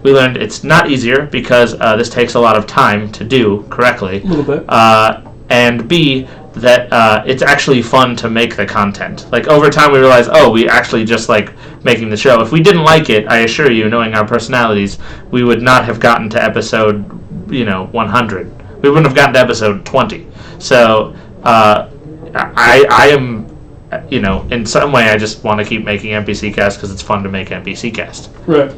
We learned it's not easier because this takes a lot of time to do correctly. A little bit. And B, that it's actually fun to make the content. Like, over time we realized, we actually just like making the show. If we didn't like it, I assure you, knowing our personalities, we would not have gotten to episode 100. We wouldn't have gotten to episode 20. So I am, in some way I just want to keep making NPC Cast because it's fun to make NPC Cast. Right.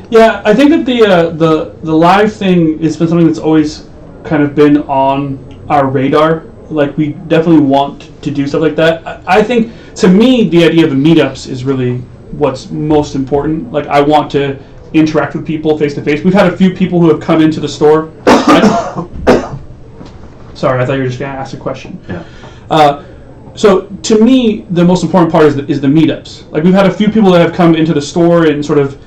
Yeah, I think that the live thing has been something that's always kind of been on our radar. Like, we definitely want to do stuff like that. I think, to me, the idea of the meetups is really what's most important. Like, I want to interact with people face to face. We've had a few people who have come into the store. Sorry, I thought you were just going to ask a question. Yeah. So to me, the most important part is the meetups. Like, we've had a few people that have come into the store and sort of,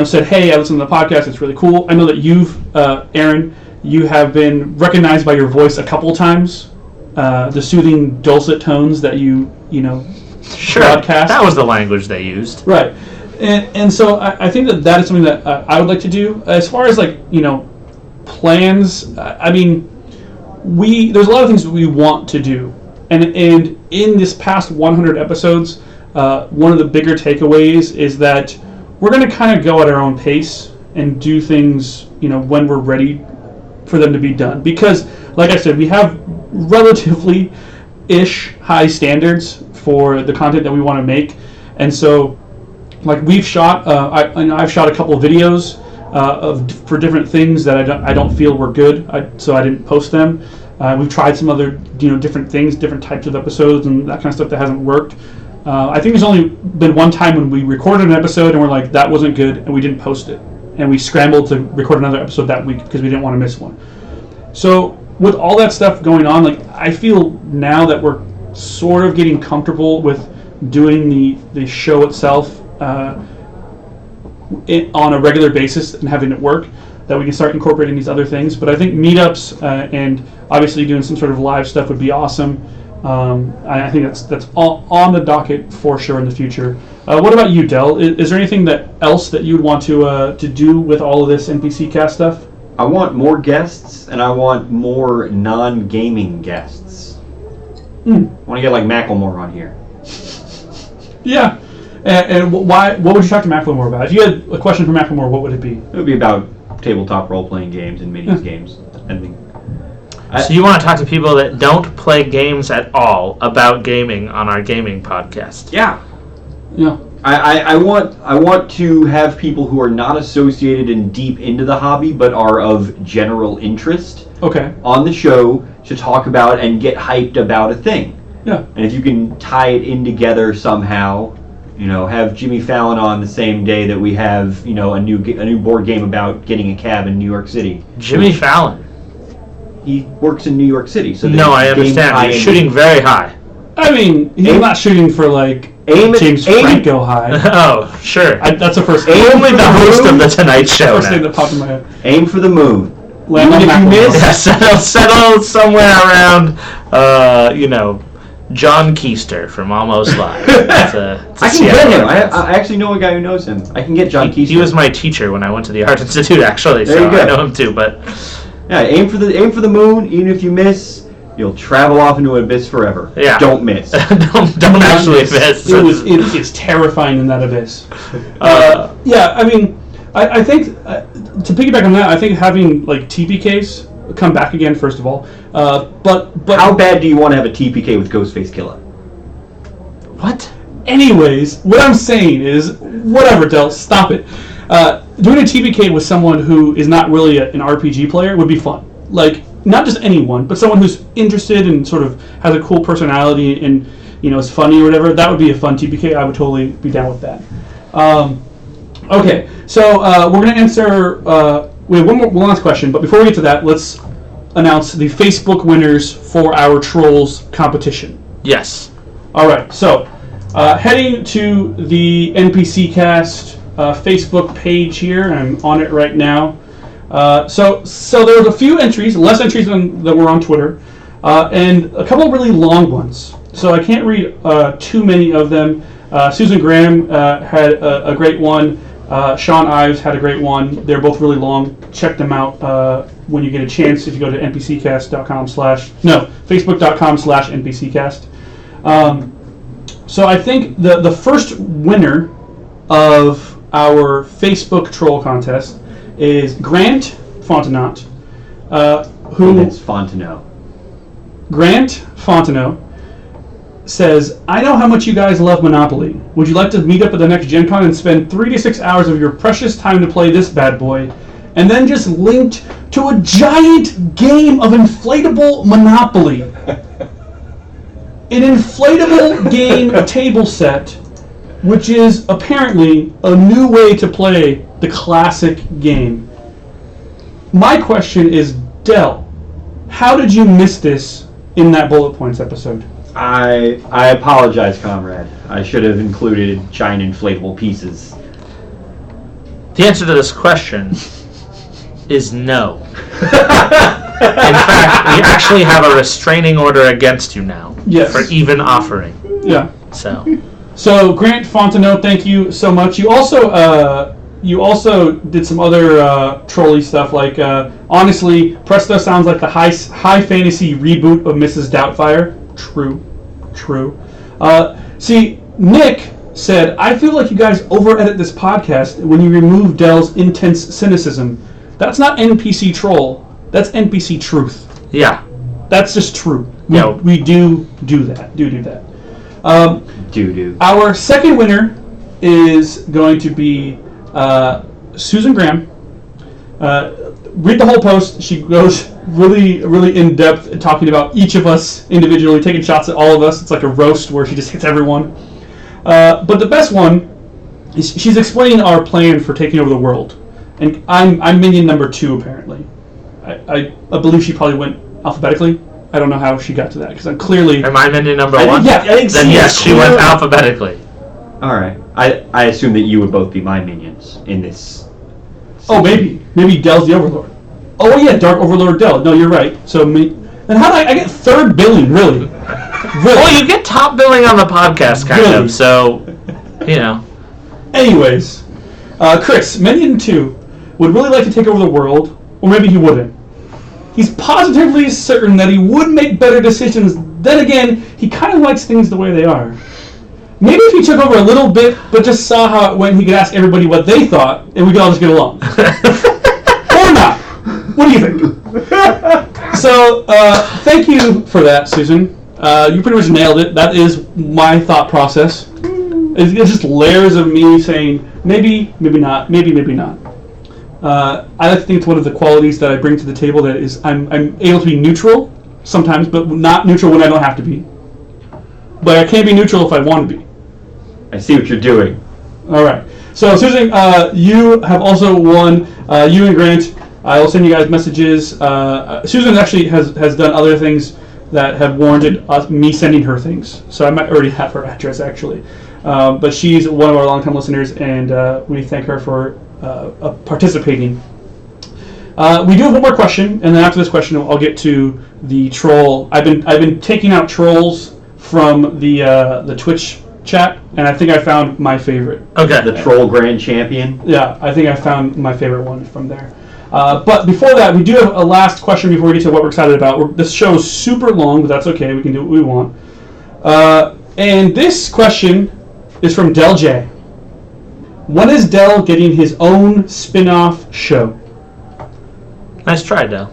said, "Hey, I listened to the podcast. It's really cool." I know that you've, Aaron, you have been recognized by your voice a couple times. The soothing, dulcet tones that you broadcast. That was the language they used. Right. And so I think that is something that I would like to do. As far as plans, there's a lot of things that we want to do, and in this past 100 episodes, one of the bigger takeaways is that we're going to kind of go at our own pace and do things when we're ready for them to be done, because like I said, we have relatively high standards for the content that we want to make, and so like we've shot I've shot a couple of videos for different things that I don't feel were good, so I didn't post them. We've tried some other different things, different types of episodes and that kind of stuff that hasn't worked. I think there's only been one time when we recorded an episode and we're like, that wasn't good, and we didn't post it, and we scrambled to record another episode that week because we didn't want to miss one. So with all that stuff going on, like, I feel now that we're sort of getting comfortable with doing the show itself on a regular basis and having it work, that we can start incorporating these other things. But I think meetups and obviously doing some sort of live stuff would be awesome. I think that's all on the docket for sure in the future. What about you, Del? Is there anything else that you'd want to do with all of this NPC Cast stuff? I want more guests, and I want more non-gaming guests. I want to get like Macklemore on here. Yeah. And why? What would you talk to Macklemore about? If you had a question for Macklemore, what would it be? It would be about tabletop role-playing games and minis games. So you want to talk to people that don't play games at all about gaming on our gaming podcast? Yeah. Yeah. I want to have people who are not associated and deep into the hobby, but are of general interest. Okay. On the show to talk about and get hyped about a thing. Yeah. And if you can tie it in together somehow, have Jimmy Fallon on the same day that we have, a new board game about getting a cab in New York City. Jimmy Fallon. He works in New York City, so no, I understand. He's shooting very high. I mean, he's not shooting for like James Franco high. Oh, sure. That's the first. Only the host of the Tonight Show. First thing now. that popped in my head. Aim for the moon. Land on Even if you McElroy. miss, Yeah, settle somewhere around, John Keister from Almost Live. It's a I can Seattle get him. reference. I actually know a guy who knows him. I can get John Keister. He was my teacher when I went to the Art Institute, actually, There so you go. I know him too. But Yeah, aim for the moon. Even if you miss, you'll travel off into an abyss forever. Yeah. Don't miss. don't actually miss. It's terrifying in that abyss. Yeah, I mean, I think to piggyback on that, I think having like TPKs come back again first of all. But How bad do you want to have a TPK with Ghostface Killer? What? anyways, what I'm saying is whatever, Del, stop it. Doing a TPK with someone who is not really an RPG player would be fun. Like not just anyone, but someone who's interested and sort of has a cool personality and is funny or whatever. That would be a fun TPK. I would totally be down with that. Okay, so we're going to answer. We have one last question, but before we get to that, let's announce the Facebook winners for our Trolls competition. Yes. All right, so heading to the NPC Cast Facebook page here, I'm on it right now. So there was a few entries, less entries than were on Twitter, and a couple of really long ones. So I can't read too many of them. Susan Graham had a great one. Sean Ives had a great one. They're both really long. Check them out when you get a chance. If you go to facebook.com/NPCcast. So I think the first winner of our Facebook troll contest is Grant Fontenot, who It's Fontenot. Grant Fontenot says, I know how much you guys love Monopoly. Would you like to meet up at the next Gen Con and spend 3 to 6 hours of your precious time to play this bad boy, and then just linked to a giant game of inflatable Monopoly? An inflatable game table set, which is apparently a new way to play the classic game. My question is, Del, how did you miss this in that bullet points episode? I apologize, comrade. I should have included giant inflatable pieces. The answer to this question is no. In fact, we actually have a restraining order against you now Yes. for even offering. Yeah. So, Grant Fontenot, thank you so much. You also did some other trolly stuff, like honestly, Presto sounds like the high fantasy reboot of Mrs. Doubtfire. True. See, Nick said, I feel like you guys over-edit this podcast when you remove Del's intense cynicism. That's not NPC troll. That's NPC truth. yeah. That's just true. Yeah. We do that. Do that. Doo-doo. Our second winner is going to be Susan Graham. Read the whole post. She goes really, really in depth talking about each of us individually, taking shots at all of us. It's like a roast where she just hits everyone. But the best one is she's explaining our plan for taking over the world. And I'm minion number 2 apparently. I believe she probably went alphabetically. I don't know how she got to that because I'm clearly. Am I minion number I one? think- yeah, I think Then C yes, is she went clear. alphabetically. All right. I assume that you would both be my minions in this. Oh, maybe Del's the Overlord. Oh yeah, Dark Overlord Del. No, you're right. So then how did I get third billing? Really? Well, you get top billing on the podcast, kind Really? of. So, Anyways, Chris, Minion 2 would really like to take over the world, or maybe he wouldn't. He's positively certain that he would make better decisions. Then again, he kind of likes things the way they are. Maybe if he took over a little bit, but just saw how it went, he could ask everybody what they thought, and we could all just get along. Or not. What do you think? So, thank you for that, Susan. You pretty much nailed it. That is my thought process. It's just layers of me saying, maybe, maybe not, maybe not. I like to think it's one of the qualities that I bring to the table that is I'm able to be neutral sometimes, but not neutral when I don't have to be. But I can't be neutral if I want to be. I see what you're doing. All right. So, Susan, you have also won. You and Grant, I will send you guys messages. Susan actually has done other things that have warranted me sending her things. So I might already have her address, actually. But she's one of our longtime listeners, and we thank her for participating. We do have one more question, and then after this question, I'll get to the troll. I've been taking out trolls from the Twitch chat, and I think I found my favorite. Okay. The troll grand champion. Yeah, I think I found my favorite one from there. But before that, we do have a last question before we get to what we're excited about. This show is super long, but that's okay. We can do what we want. And this question is from Del J. When is Del getting his own spin-off show? Nice try, Del.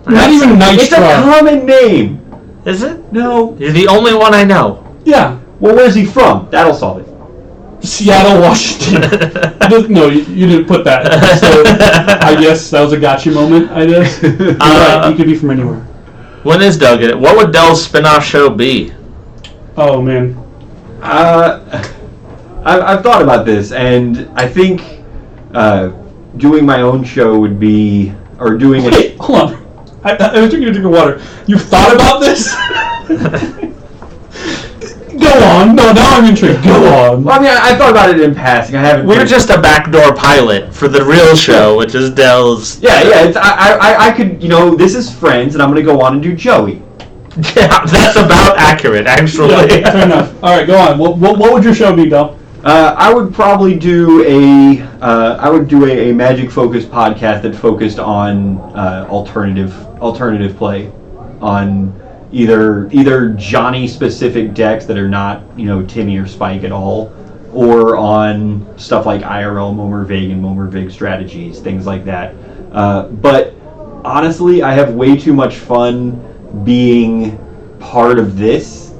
Not even nice It's try. a common name. Is it? No. You're the only one I know. Yeah, Well, where's he from? That'll solve it. Seattle, Washington. No, you didn't put that. So I guess that was a gotcha moment, I guess. You're right, he could be from anywhere. When is Del get it? What would Del's spin-off show be? Oh, man. I've thought about this, and I think doing my own show would be, or doing a... Wait, hold on. I was drinking a drink of water. You've thought about this? Go on. No, now I'm intrigued. Go on. Well, I mean, I thought about it in passing. I haven't... We're just a backdoor pilot for the real show, which is Del's... Yeah. It's, I could, this is Friends, and I'm going to go on and do Joey. Yeah, that's about accurate, actually. Yeah, fair enough. All right, go on. What would your show be, Del? I would probably do a magic focused podcast that focused on alternative play, on either Johnny specific decks that are not Timmy or Spike at all, or on stuff like IRL Momer-Vig and Momer-Vig strategies, things like that. But honestly, I have way too much fun being part of this.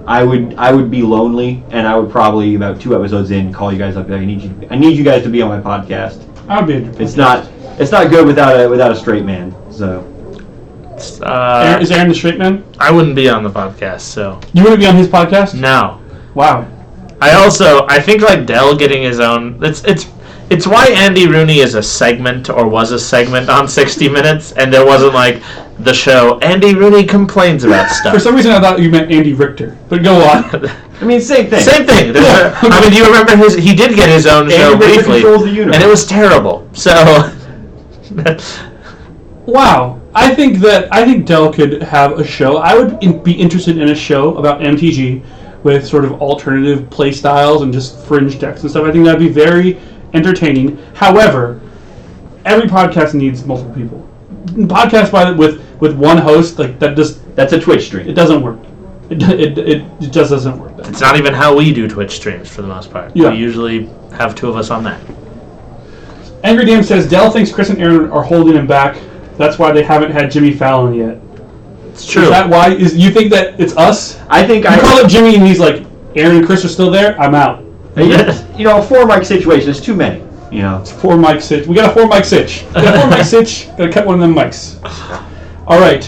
I would be lonely, and I would probably about 2 episodes in call you guys up. I need you guys to be on my podcast. I would be in your It's not good without a straight man. So is Aaron the straight man? I wouldn't be on the podcast, so... You wouldn't be on his podcast? No. Wow. I think like Del getting his own... It's why Andy Rooney is a segment, or was a segment on 60 Minutes, and there wasn't like the show, Andy Rooney complains about stuff. For some reason I thought you meant Andy Richter, but go on. I mean, same thing. Same thing. I mean, do you remember he did get his own show Andy Richter briefly, controls the universe. and it was terrible. So... Wow. I think Del could have a show. I would be interested in a show about MTG with sort of alternative play styles and just fringe decks and stuff. I think that'd be very entertaining. However, every podcast needs multiple people. Podcast with one host, like that's a Twitch stream. It doesn't work. It just doesn't work. It's not even how we do Twitch streams for the most part. Yeah. We usually have 2 of us on that. Angry Dan says Del thinks Chris and Aaron are holding him back. That's why they haven't had Jimmy Fallon yet. It's true. Is that why? You think that it's us? I think You call up Jimmy and he's like, Aaron and Chris are still there? I'm out. a 4-mic situation is too many. It's 4 mic sitch. We got a 4 mic sitch. We got a 4 mic sitch. Gotta cut one of them mics. All right.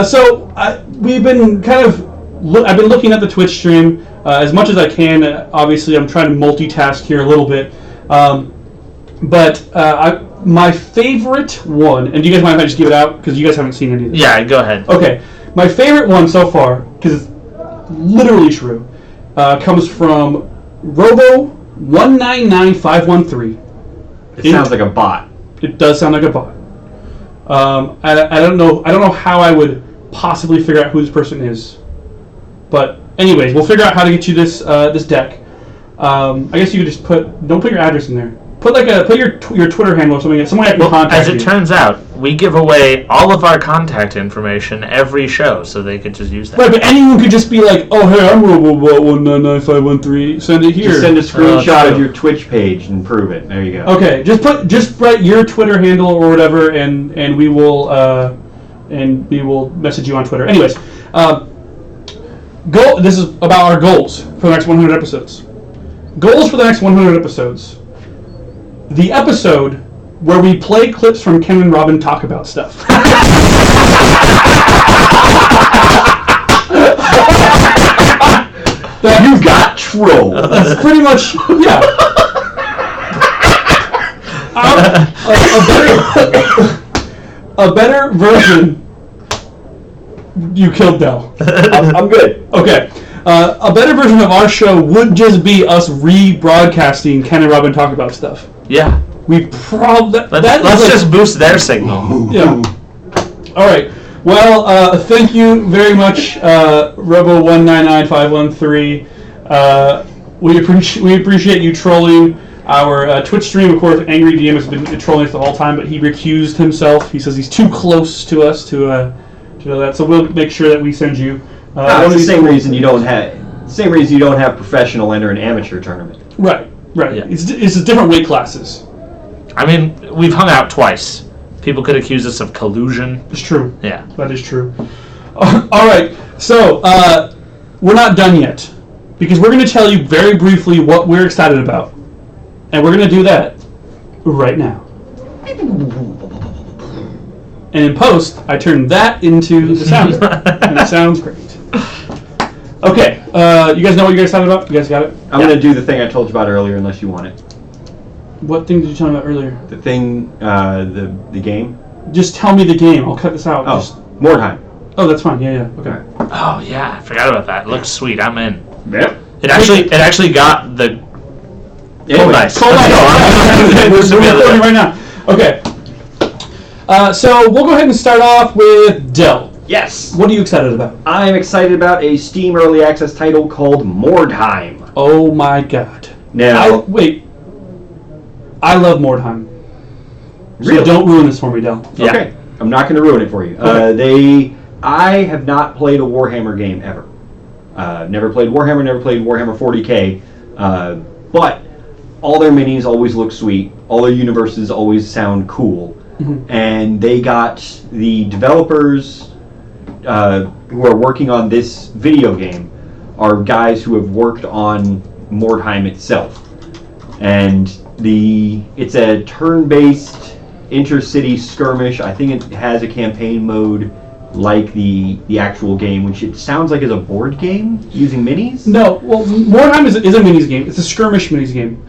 So we've been I've been looking at the Twitch stream as much as I can. Obviously, I'm trying to multitask here a little bit. But my favorite one, and do you guys mind if I just give it out? Because you guys haven't seen any of this. Yeah, go ahead. Okay. My favorite one so far, because it's literally true, comes from Robo199513. It sounds like a bot. It does sound like a bot. I don't know how I would possibly figure out who this person is. But anyways, we'll figure out how to get you this deck. I guess you could just don't put your address in there. Put your Twitter handle or something. Someone can contact you. As it turns out, we give away all of our contact information every show, so they could just use that. Right, but anyone could just be like, "Oh, hey, I'm Robobot199513. Send it here." Just send a screenshot true. of your Twitch page and prove it. There you go. Okay, just write your Twitter handle or whatever, and we will message you on Twitter. Anyways, This is about our goals for the next 100 episodes. Goals for the next 100 episodes. The episode where we play clips from Ken and Robin talk about stuff. You got trolled. That's pretty much, yeah. A better version You killed Dell. I'm good. Okay. A better version of our show would just be us rebroadcasting Ken and Robin talk about stuff. Yeah. We probably... Let's just boost their signal. Yeah. All right. Well, thank you very much, Robo199513. We appreciate you trolling our Twitch stream. Of course, Angry DM has been trolling us the whole time, but he recused himself. He says he's too close to us to know that. So we'll make sure that we send you. It's the same reason you don't have professional enter an amateur tournament. Right. Yeah. It's different weight classes. I mean, we've hung out twice. People could accuse us of collusion. It's true. Yeah. That is true. All right. So we're not done yet because we're going to tell you very briefly what we're excited about, and we're going to do that right now. And in post, I turn that into the sound, and it sounds great. Okay, you guys know what you're excited about? You guys got it? I'm going to do the thing I told you about earlier, unless you want it. What thing did you tell me about earlier? The thing, the game. Just tell me the game. I'll cut this out. Oh, Just... Mordheim. Oh, that's fine. Yeah. Okay. Oh yeah, I forgot about that. It looks sweet. I'm in. Yep. It actually got the. Anyway. Nice. We're recording right now. Okay. So we'll go ahead and start off with Dell. Yes. What are you excited about? I'm excited about a Steam Early Access title called Mordheim. Oh my god. Now, I love Mordheim. Really? So don't ruin this for me, Dell. Yeah. Okay. I'm not going to ruin it for you. Okay. I have not played a Warhammer game ever. Never played Warhammer, never played Warhammer 40k. But all their minis always look sweet. All their universes always sound cool. Mm-hmm. And they got the developers who are working on this video game are guys who have worked on Mordheim itself. And it's a turn-based intercity skirmish. I think it has a campaign mode like the actual game, which it sounds like is a board game using minis. No, well, Mordheim is a minis game. It's a skirmish minis game.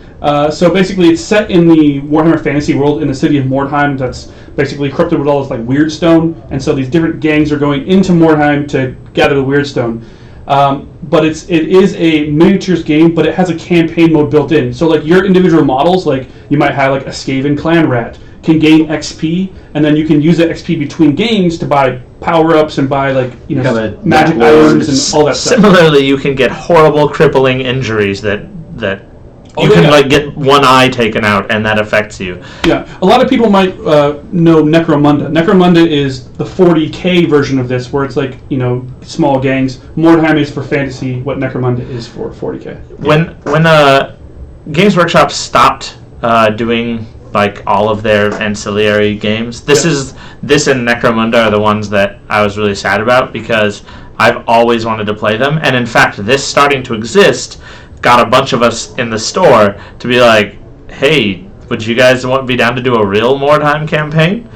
So basically, it's set in the Warhammer Fantasy world in the city of Mordheim. That's basically corrupted with all this like Weirdstone, and so these different gangs are going into Mordheim to gather the Weirdstone. But it is a miniatures game, but it has a campaign mode built in. So like your individual models, like you might have like a Skaven clan rat, can gain XP, and then you can use that XP between games to buy power-ups and buy like magic items and all that stuff. Similarly, you can get horrible, crippling injuries that you can like get one eye taken out, and that affects you. Yeah, a lot of people might know Necromunda. Necromunda is the 40k version of this, where it's like small gangs. Mordheim is for fantasy what Necromunda is for 40k. When Games Workshop stopped doing like all of their ancillary games, this and Necromunda are the ones that I was really sad about because I've always wanted to play them, and in fact, this starting to exist got a bunch of us in the store to be like, hey, would you guys be down to do a real Mordheim campaign?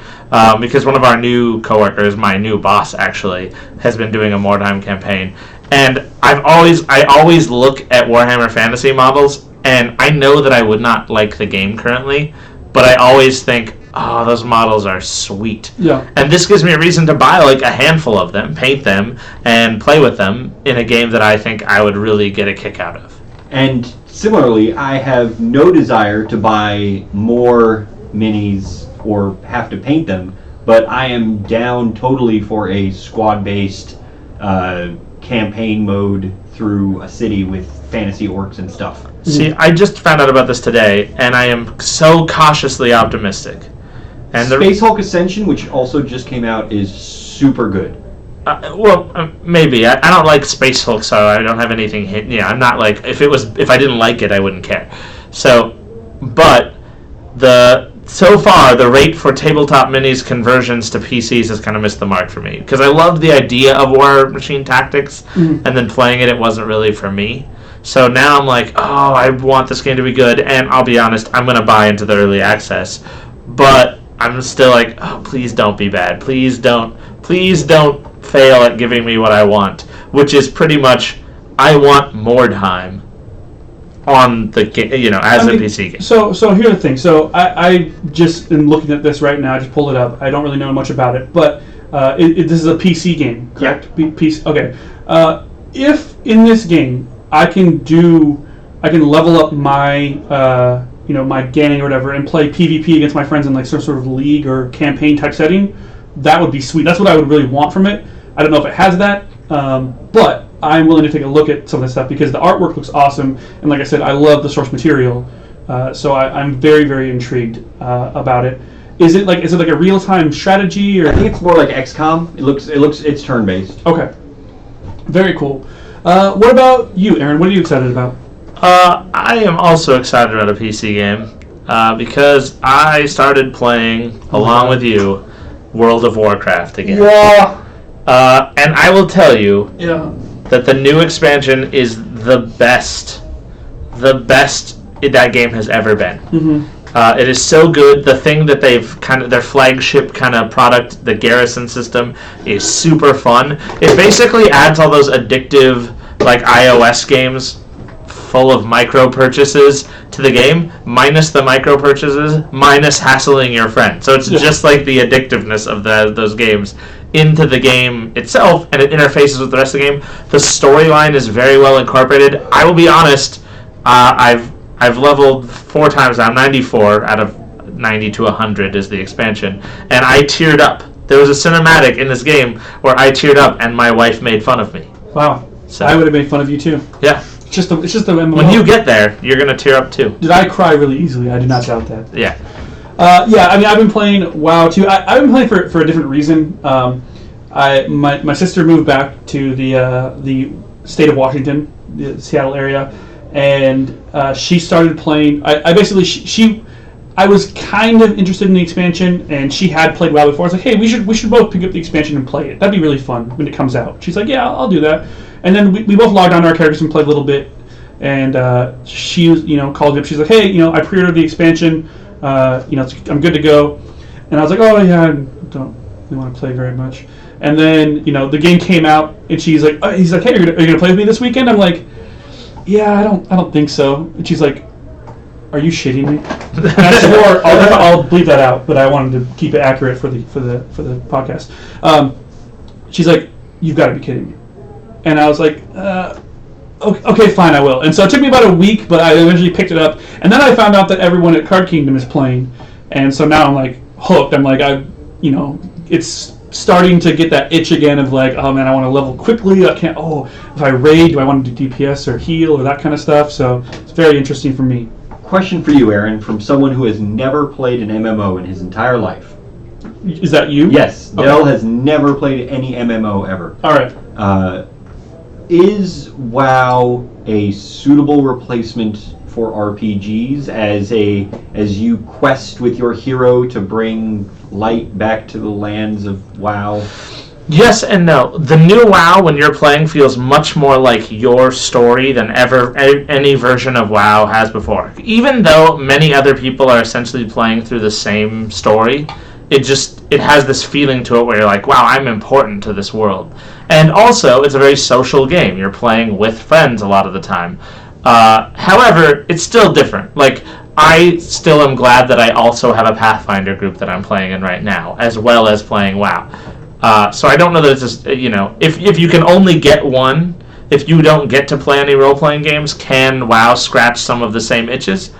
Because one of our new coworkers, my new boss actually, has been doing a Mordheim campaign. And I always look at Warhammer Fantasy models, and I know that I would not like the game currently, but I always think, oh, those models are sweet. Yeah. And this gives me a reason to buy like a handful of them, paint them, and play with them in a game that I think I would really get a kick out of. And similarly, I have no desire to buy more minis or have to paint them, but I am down totally for a squad-based campaign mode through a city with fantasy orcs and stuff. See, I just found out about this today, and I am so cautiously optimistic. And Space Hulk Ascension, which also just came out, is super good. Maybe. I don't like Space Hulk, so I don't have anything hidden. Yeah, I'm not like if I didn't like it, I wouldn't care. So, but so far the rate for tabletop minis conversions to PCs has kind of missed the mark for me because I loved the idea of War Machine Tactics, and then playing it wasn't really for me. So now I'm like, oh, I want this game to be good, and I'll be honest, I'm gonna buy into the early access, but I'm still like, oh, please don't be bad. Please don't fail at giving me what I want, which is pretty much I want Mordheim on the as a PC game. So here's the thing. So I just am looking at this right now. I just pulled it up. I don't really know much about it, but This is a PC game, correct? PC. Okay. If in this game I can level up my my gang or whatever and play PvP against my friends in like some sort of league or campaign type setting, that would be sweet. That's what I would really want from it. I don't know if it has that, but I'm willing to take a look at some of this stuff because the artwork looks awesome, and like I said, I love the source material, so I'm very, very intrigued about it. Is it like a real time strategy or? I think it's more like XCOM. It's turn based. Okay, very cool. What about you, Aaron? What are you excited about? I am also excited about a PC game because I started playing along with you World of Warcraft again. Yeah. And I will tell you Yeah. that the new expansion is the best that game has ever been. Mm-hmm. It is so good. The thing that their flagship kind of product, the Garrison system, is super fun. It basically adds all those addictive like iOS games full of micro purchases to the game, minus the micro purchases, minus hassling your friend. So it's just like the addictiveness of those games into the game itself, and it interfaces with the rest of the game. The storyline is very well incorporated. I will be honest, I've leveled 4 times now. I'm 94 out of 90 to 100 is the expansion, and I teared up. There was a cinematic in this game where I teared up, and my wife made fun of me. Wow. So I would have made fun of you too. Yeah. It's just the MMO. When you get there, you're gonna tear up too. Did I cry really easily? I do not doubt that. Yeah. Yeah, I mean, I've been playing WoW too. I've been playing for a different reason. My sister moved back to the state of Washington, the Seattle area, and she started playing. I basically I was kind of interested in the expansion, and she had played WoW before. I was like, hey, we should both pick up the expansion and play it. That'd be really fun when it comes out. She's like, yeah, I'll do that. And then we both logged on to our characters and played a little bit. And she was, called me up. She's like, hey, I pre-ordered the expansion. I'm good to go. And I was like, oh yeah, I don't really want to play very much. And then the game came out, and he's like, hey, are you gonna play with me this weekend? I'm like, yeah, I don't think so. And she's like, are you shitting me? And I swore I'll bleep that out, but I wanted to keep it accurate for the podcast. She's like, you've got to be kidding me. And I was like, okay, fine, I will. And so it took me about a week, but I eventually picked it up. And then I found out that everyone at Card Kingdom is playing, and so now I'm like hooked. I'm like, it's starting to get that itch again of like, oh man, I want to level quickly. I can't. Oh, if I raid, do I want to do DPS or heal or that kind of stuff? So it's very interesting for me. Question for you, Aaron, from someone who has never played an MMO in his entire life. Is that you? Yes, Okay. Dell has never played any MMO ever. All right. Is WoW a suitable replacement for RPGs as you quest with your hero to bring light back to the lands of WoW? Yes and no. The new WoW, when you're playing, feels much more like your story than ever any version of WoW has before. Even though many other people are essentially playing through the same story, it has this feeling to it where you're like, wow, I'm important to this world. And also, it's a very social game. You're playing with friends a lot of the time. However, it's still different. Like, I still am glad that I also have a Pathfinder group that I'm playing in right now, as well as playing WoW. So I don't know that it's just, if you can only get one, if you don't get to play any role-playing games, can WoW scratch some of the same itches?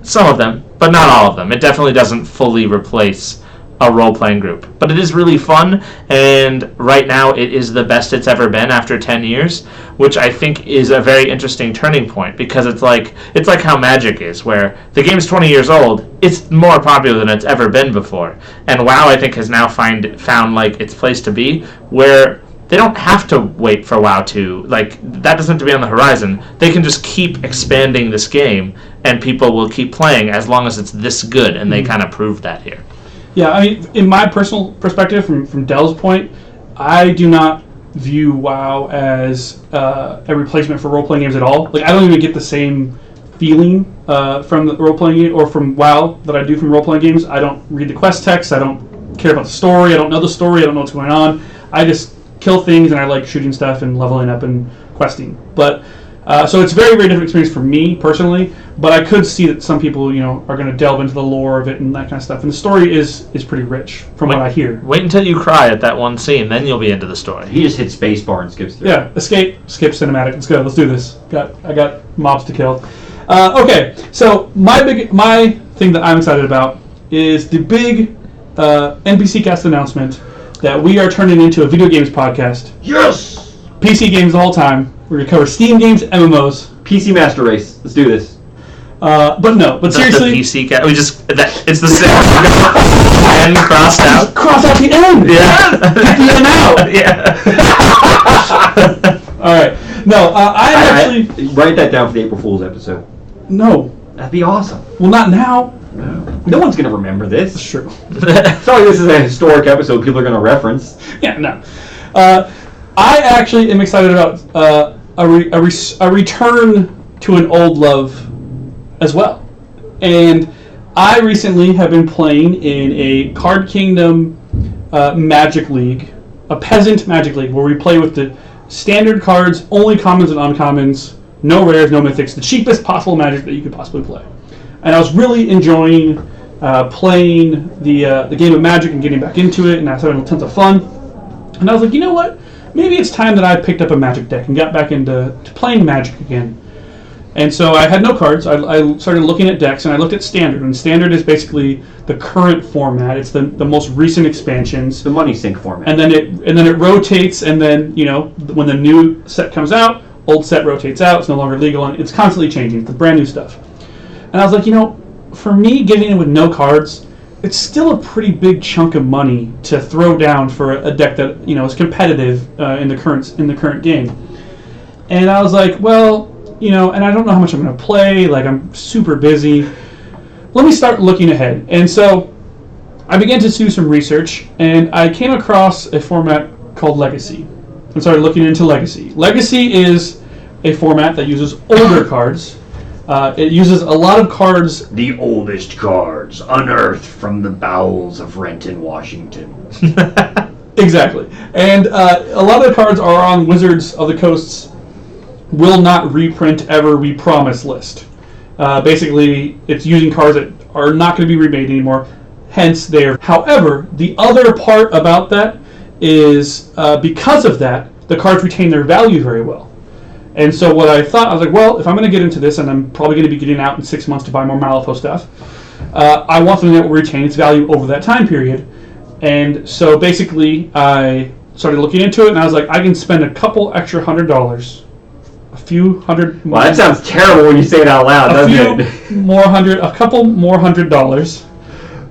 Some of them, but not all of them. It definitely doesn't fully replace a role-playing group. But it is really fun, and right now it is the best it's ever been after 10 years, which I think is a very interesting turning point, because it's like how Magic is, where the game's 20 years old, it's more popular than it's ever been before. And WoW, I think, has now found like its place to be, where they don't have to wait for WoW 2. Like, that doesn't have to be on the horizon. They can just keep expanding this game, and people will keep playing as long as it's this good, and they kind of proved that here. Yeah, I mean, in my personal perspective, from Dell's point, I do not view WoW as a replacement for role-playing games at all. Like, I don't even get the same feeling from the role-playing game or from WoW that I do from role-playing games. I don't read the quest text. I don't care about the story. I don't know the story. I don't know what's going on. I just kill things, and I like shooting stuff and leveling up and questing. But So it's a very, very different experience for me personally, but I could see that some people, are going to delve into the lore of it and that kind of stuff. And the story is pretty rich from what I hear. Wait until you cry at that one scene, then you'll be into the story. He just hits spacebar and skips through. Yeah, skip cinematic. Let's go. Let's do this. I got mobs to kill. Okay, so my thing that I'm excited about is the big NPC Cast announcement that we are turning into a video games podcast. Yes! PC games the whole time. We're going to cover Steam games, MMOs. PC Master Race. Let's do this. But seriously... The PC cat. It's the same. N crossed out. Cross out the N! Yeah. Get the N out! Yeah. Alright. No, I actually... Write that down for the April Fool's episode. No. That'd be awesome. Well, not now. No one's going to remember this. That's true. It's not like this is a historic episode people are going to reference. Yeah, no. I actually am excited about a return to an old love as well. And I recently have been playing in a Card Kingdom Magic League, a peasant Magic League, where we play with the standard cards, only commons and uncommons, no rares, no mythics, the cheapest possible Magic that you could possibly play. And I was really enjoying playing the game of Magic and getting back into it, and I was having tons of fun. And I was like, you know what? Maybe it's time that I picked up a Magic deck and got back into playing Magic again. And so I had no cards. I started looking at decks, and I looked at Standard. And Standard is basically the current format. It's the most recent expansions. The money sink format. And then it rotates, and then when the new set comes out, old set rotates out. It's no longer legal, and it's constantly changing. It's the brand new stuff. And I was like, for me, getting in with no cards, it's still a pretty big chunk of money to throw down for a deck that is competitive in the current game. And I was like, well, and I don't know how much I'm going to play. Like, I'm super busy. Let me start looking ahead. And so I began to do some research, and I came across a format called Legacy. And started looking into Legacy. Legacy is a format that uses older cards. It uses a lot of cards. The oldest cards unearthed from the bowels of Renton, Washington. Exactly. And a lot of the cards are on Wizards of the Coast's will not reprint ever, we promise list. Basically, it's using cards that are not going to be remade anymore, hence there. However, the other part about that is because of that, the cards retain their value very well. And so what I thought, I was like, well, if I'm going to get into this, and I'm probably going to be getting out in 6 months to buy more Malifaux stuff, I want something that will retain its value over that time period. And so basically, I started looking into it, and I was like, I can spend a couple extra $100, a few hundred. Well, that sounds terrible when you say it out loud, doesn't it? A couple more $100,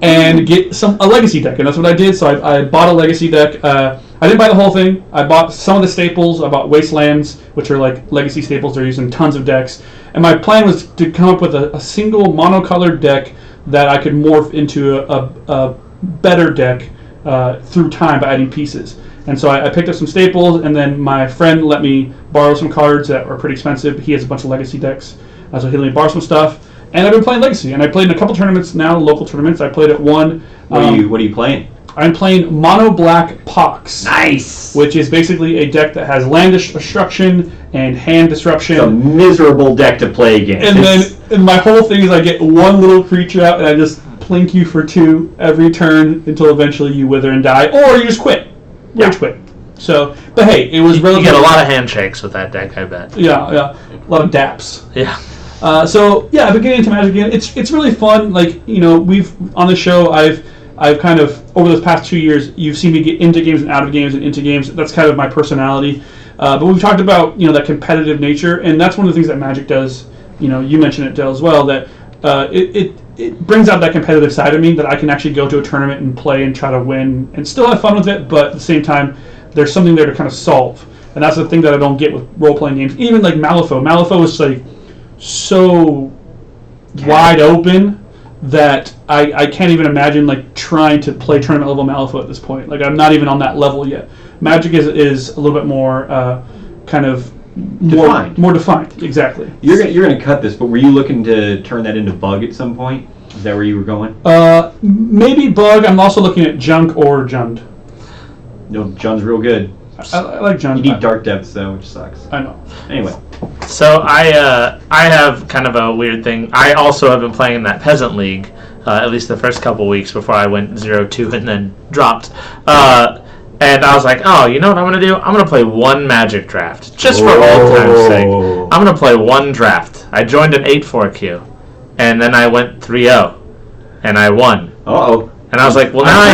and get a legacy deck, and that's what I did. So I bought a legacy deck. I didn't buy the whole thing. I bought some of the staples. I bought Wastelands, which are like legacy staples. They're used in tons of decks. And my plan was to come up with a single monocolored deck that I could morph into a better deck through time by adding pieces. And so I picked up some staples, and then my friend let me borrow some cards that are pretty expensive. He has a bunch of legacy decks, so he let me borrow some stuff. And I've been playing Legacy, and I played in a couple tournaments now, local tournaments. I played at one. What are you playing? I'm playing Mono Black Pox. Nice! Which is basically a deck that has land destruction and hand disruption. It's a miserable deck to play against. And my whole thing is I get one little creature out, and I just plink you for 2 every turn until eventually you wither and die, or you just quit. Rage quit. So, but hey, it was relatively... You get a lot of handshakes with that deck, I bet. Yeah. A lot of daps. Yeah. So yeah, I've been getting into Magic again. It's really fun. Like, we've on the show, I've kind of over the past 2 years, you've seen me get into games and out of games and into games. That's kind of my personality. But we've talked about that competitive nature, and that's one of the things that Magic does. You mentioned it, Dell, as well. That it brings out that competitive side of me, that I can actually go to a tournament and play and try to win and still have fun with it. But at the same time, there's something there to kind of solve, and that's the thing that I don't get with role playing games. Even like Malifaux. Malifaux is like so wide open that I can't even imagine like trying to play tournament level Malifaux at this point. Like, I'm not even on that level yet. Magic is a little bit more kind of more defined. Exactly. You're gonna cut this, but were you looking to turn that into Bug at some point? Is that where you were going? Maybe Bug. I'm also looking at Junk or Jund. No, Jund's real good. I like John. You need dark depths though, which sucks. I know. Anyway. So I have kind of a weird thing. I also have been playing in that Peasant League, at least the first couple weeks before I went 0-2 and then dropped. And I was like, oh, you know what I'm going to do? I'm going to play one Magic draft, just for old time's sake. I'm going to play one draft. I joined an 8-4 queue, and then I went 3-0, and I won. Uh-oh. And I was like, well, now I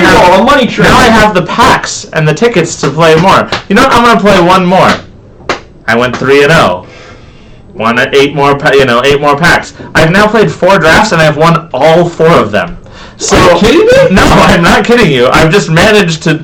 have the packs and the tickets to play more. You know what? I'm going to play one more. I went 3-0. Won 8 more packs. I've now played 4 drafts, and I've won all 4 of them. So, are you kidding me? No, I'm not kidding you. I've just managed to...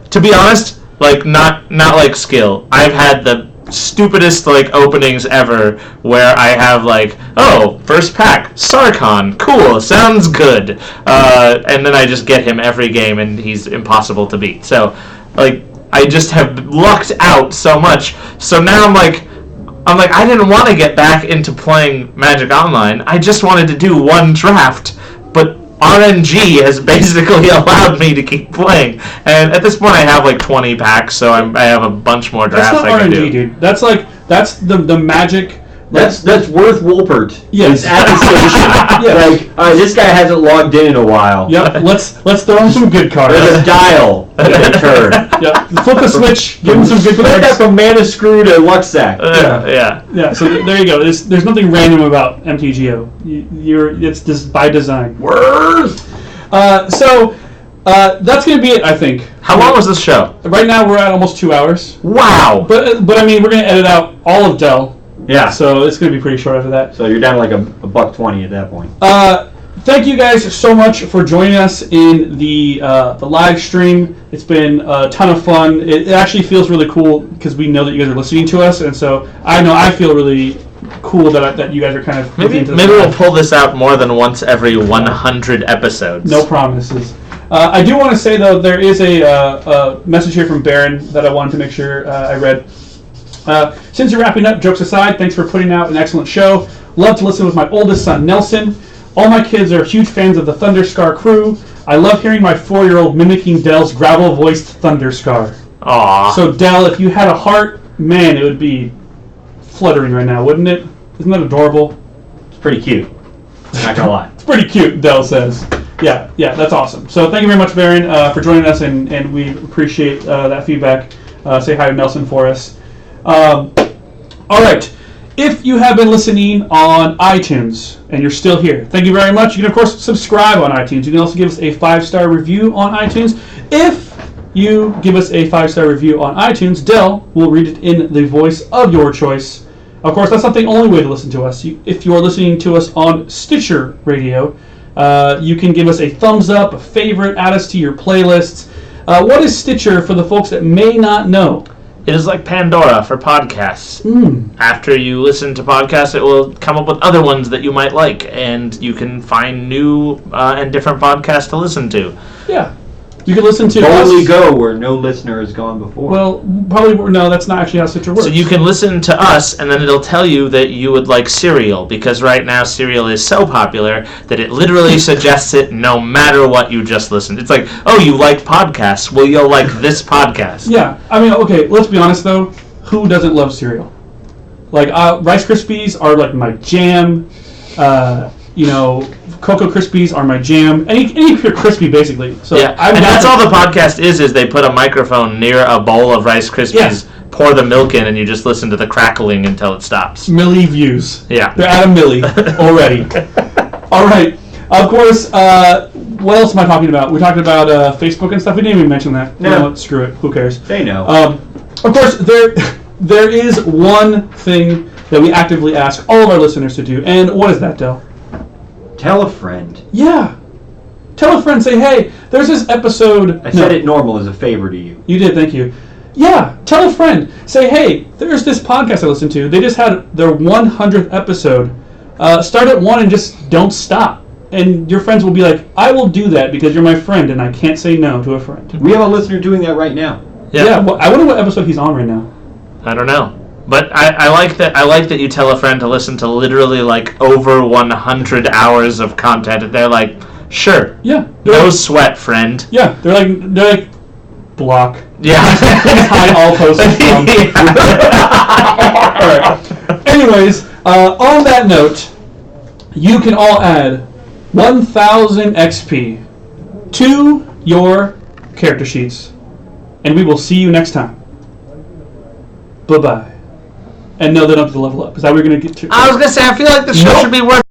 To be honest, like, not like skill. I've had the stupidest, like, openings ever where I have, like, oh, first pack, Sarkhan, cool, sounds good. And then I just get him every game, and he's impossible to beat. So, like, I just have lucked out so much. So now I'm like, I didn't want to get back into playing Magic Online. I just wanted to do one draft, but RNG has basically allowed me to keep playing. And at this point, I have like 20 packs, so I have a bunch more drafts That's not I can RNG, do. dude. That's the Magic. That's worth Wolpert. Yes. It's at the station. Yes. Like, this guy hasn't logged in a while. Yep. Let's throw him some good cards. There's a dial that they turn. Yep. Flip the switch. Give him some good Flip that cards. from Mana Screw to Luck Sack. Yeah. Yeah. So there you go. There's nothing random about MTGO. It's just by design. Worth. So that's gonna be it, I think. How long was this show? Right now we're at almost 2 hours. Wow. But I mean we're gonna edit out all of Dell. Yeah. So it's gonna be pretty short after that. So you're down to like $1.20 at that point. Thank you guys so much for joining us in the live stream. It's been a ton of fun. It actually feels really cool because we know that you guys are listening to us, and so I feel really cool that you guys are kind of Maybe we'll pull this out more than once every 100 episodes. No promises. I do want to say though there is a message here from Baron that I wanted to make sure I read. Since you're wrapping up, jokes aside, thanks for putting out an excellent show. Love to listen with my oldest son, Nelson. All my kids are huge fans of the Thunderscar crew. I love hearing my 4-year-old mimicking Dell's gravel-voiced Thunderscar. Aww. So, Dell, if you had a heart, man, it would be fluttering right now, wouldn't it? Isn't that adorable? It's pretty cute. Not gonna lie. It's pretty cute, Dell says. Yeah, that's awesome. So thank you very much, Baron, for joining us, and we appreciate that feedback. Say hi to Nelson for us. All right. If you have been listening on iTunes and you're still here, thank you very much. You can, of course, subscribe on iTunes. You can also give us a 5-star review on iTunes. If you give us a 5-star review on iTunes, Dell will read it in the voice of your choice. Of course, that's not the only way to listen to us. If you are listening to us on Stitcher Radio, you can give us a thumbs up, a favorite, add us to your playlists. What is Stitcher for the folks that may not know? It is like Pandora for podcasts. Mm. After you listen to podcasts, it will come up with other ones that you might like, and you can find new and different podcasts to listen to. Yeah. You can listen to Boldly us. go where no listener has gone before. Well, probably no. That's not actually how Stitcher works. So you can listen to us, and then it'll tell you that you would like cereal, because right now cereal is so popular that it literally suggests it no matter what you just listened. It's like, oh, you like podcasts? Well, you'll like this podcast. Yeah. I mean, okay. Let's be honest though. Who doesn't love cereal? Like Rice Krispies are like my jam. Cocoa Krispies are my jam. Any crispy, basically. So Yeah, and that's all the podcast is they put a microphone near a bowl of Rice Krispies, Yes. pour the milk in, and you just listen to the crackling until it stops. Milli views. Yeah. They're at a milli already. All right. Of course, what else am I talking about? We talked about Facebook and stuff. We didn't even mention that. No. You know what? Screw it. Who cares? They know. Of course, there is one thing that we actively ask all of our listeners to do. And what is that, Del? Tell a friend. Yeah. Tell a friend, say, hey, there's this episode. I said it normal as a favor to you. You did, thank you. Yeah, tell a friend. Say, hey, there's this podcast I listened to. They just had their 100th episode. Start at 1 and just don't stop. And your friends will be like, I will do that because you're my friend and I can't say no to a friend. We have a listener doing that right now. Yeah, well, I wonder what episode he's on right now. I don't know. But I like that. I like that you tell a friend to listen to literally like over 100 hours of content, and they're like, "Sure, Yeah. no sweat, friend." Yeah, they're like block. Yeah. Hide all posts from. All right. Anyways, on that note, you can all add 1,000 XP to your character sheets, and we will see you next time. Bye bye. And no, they don't have to level up. Is that what we're gonna get to? I was gonna say, I feel like the show should be worth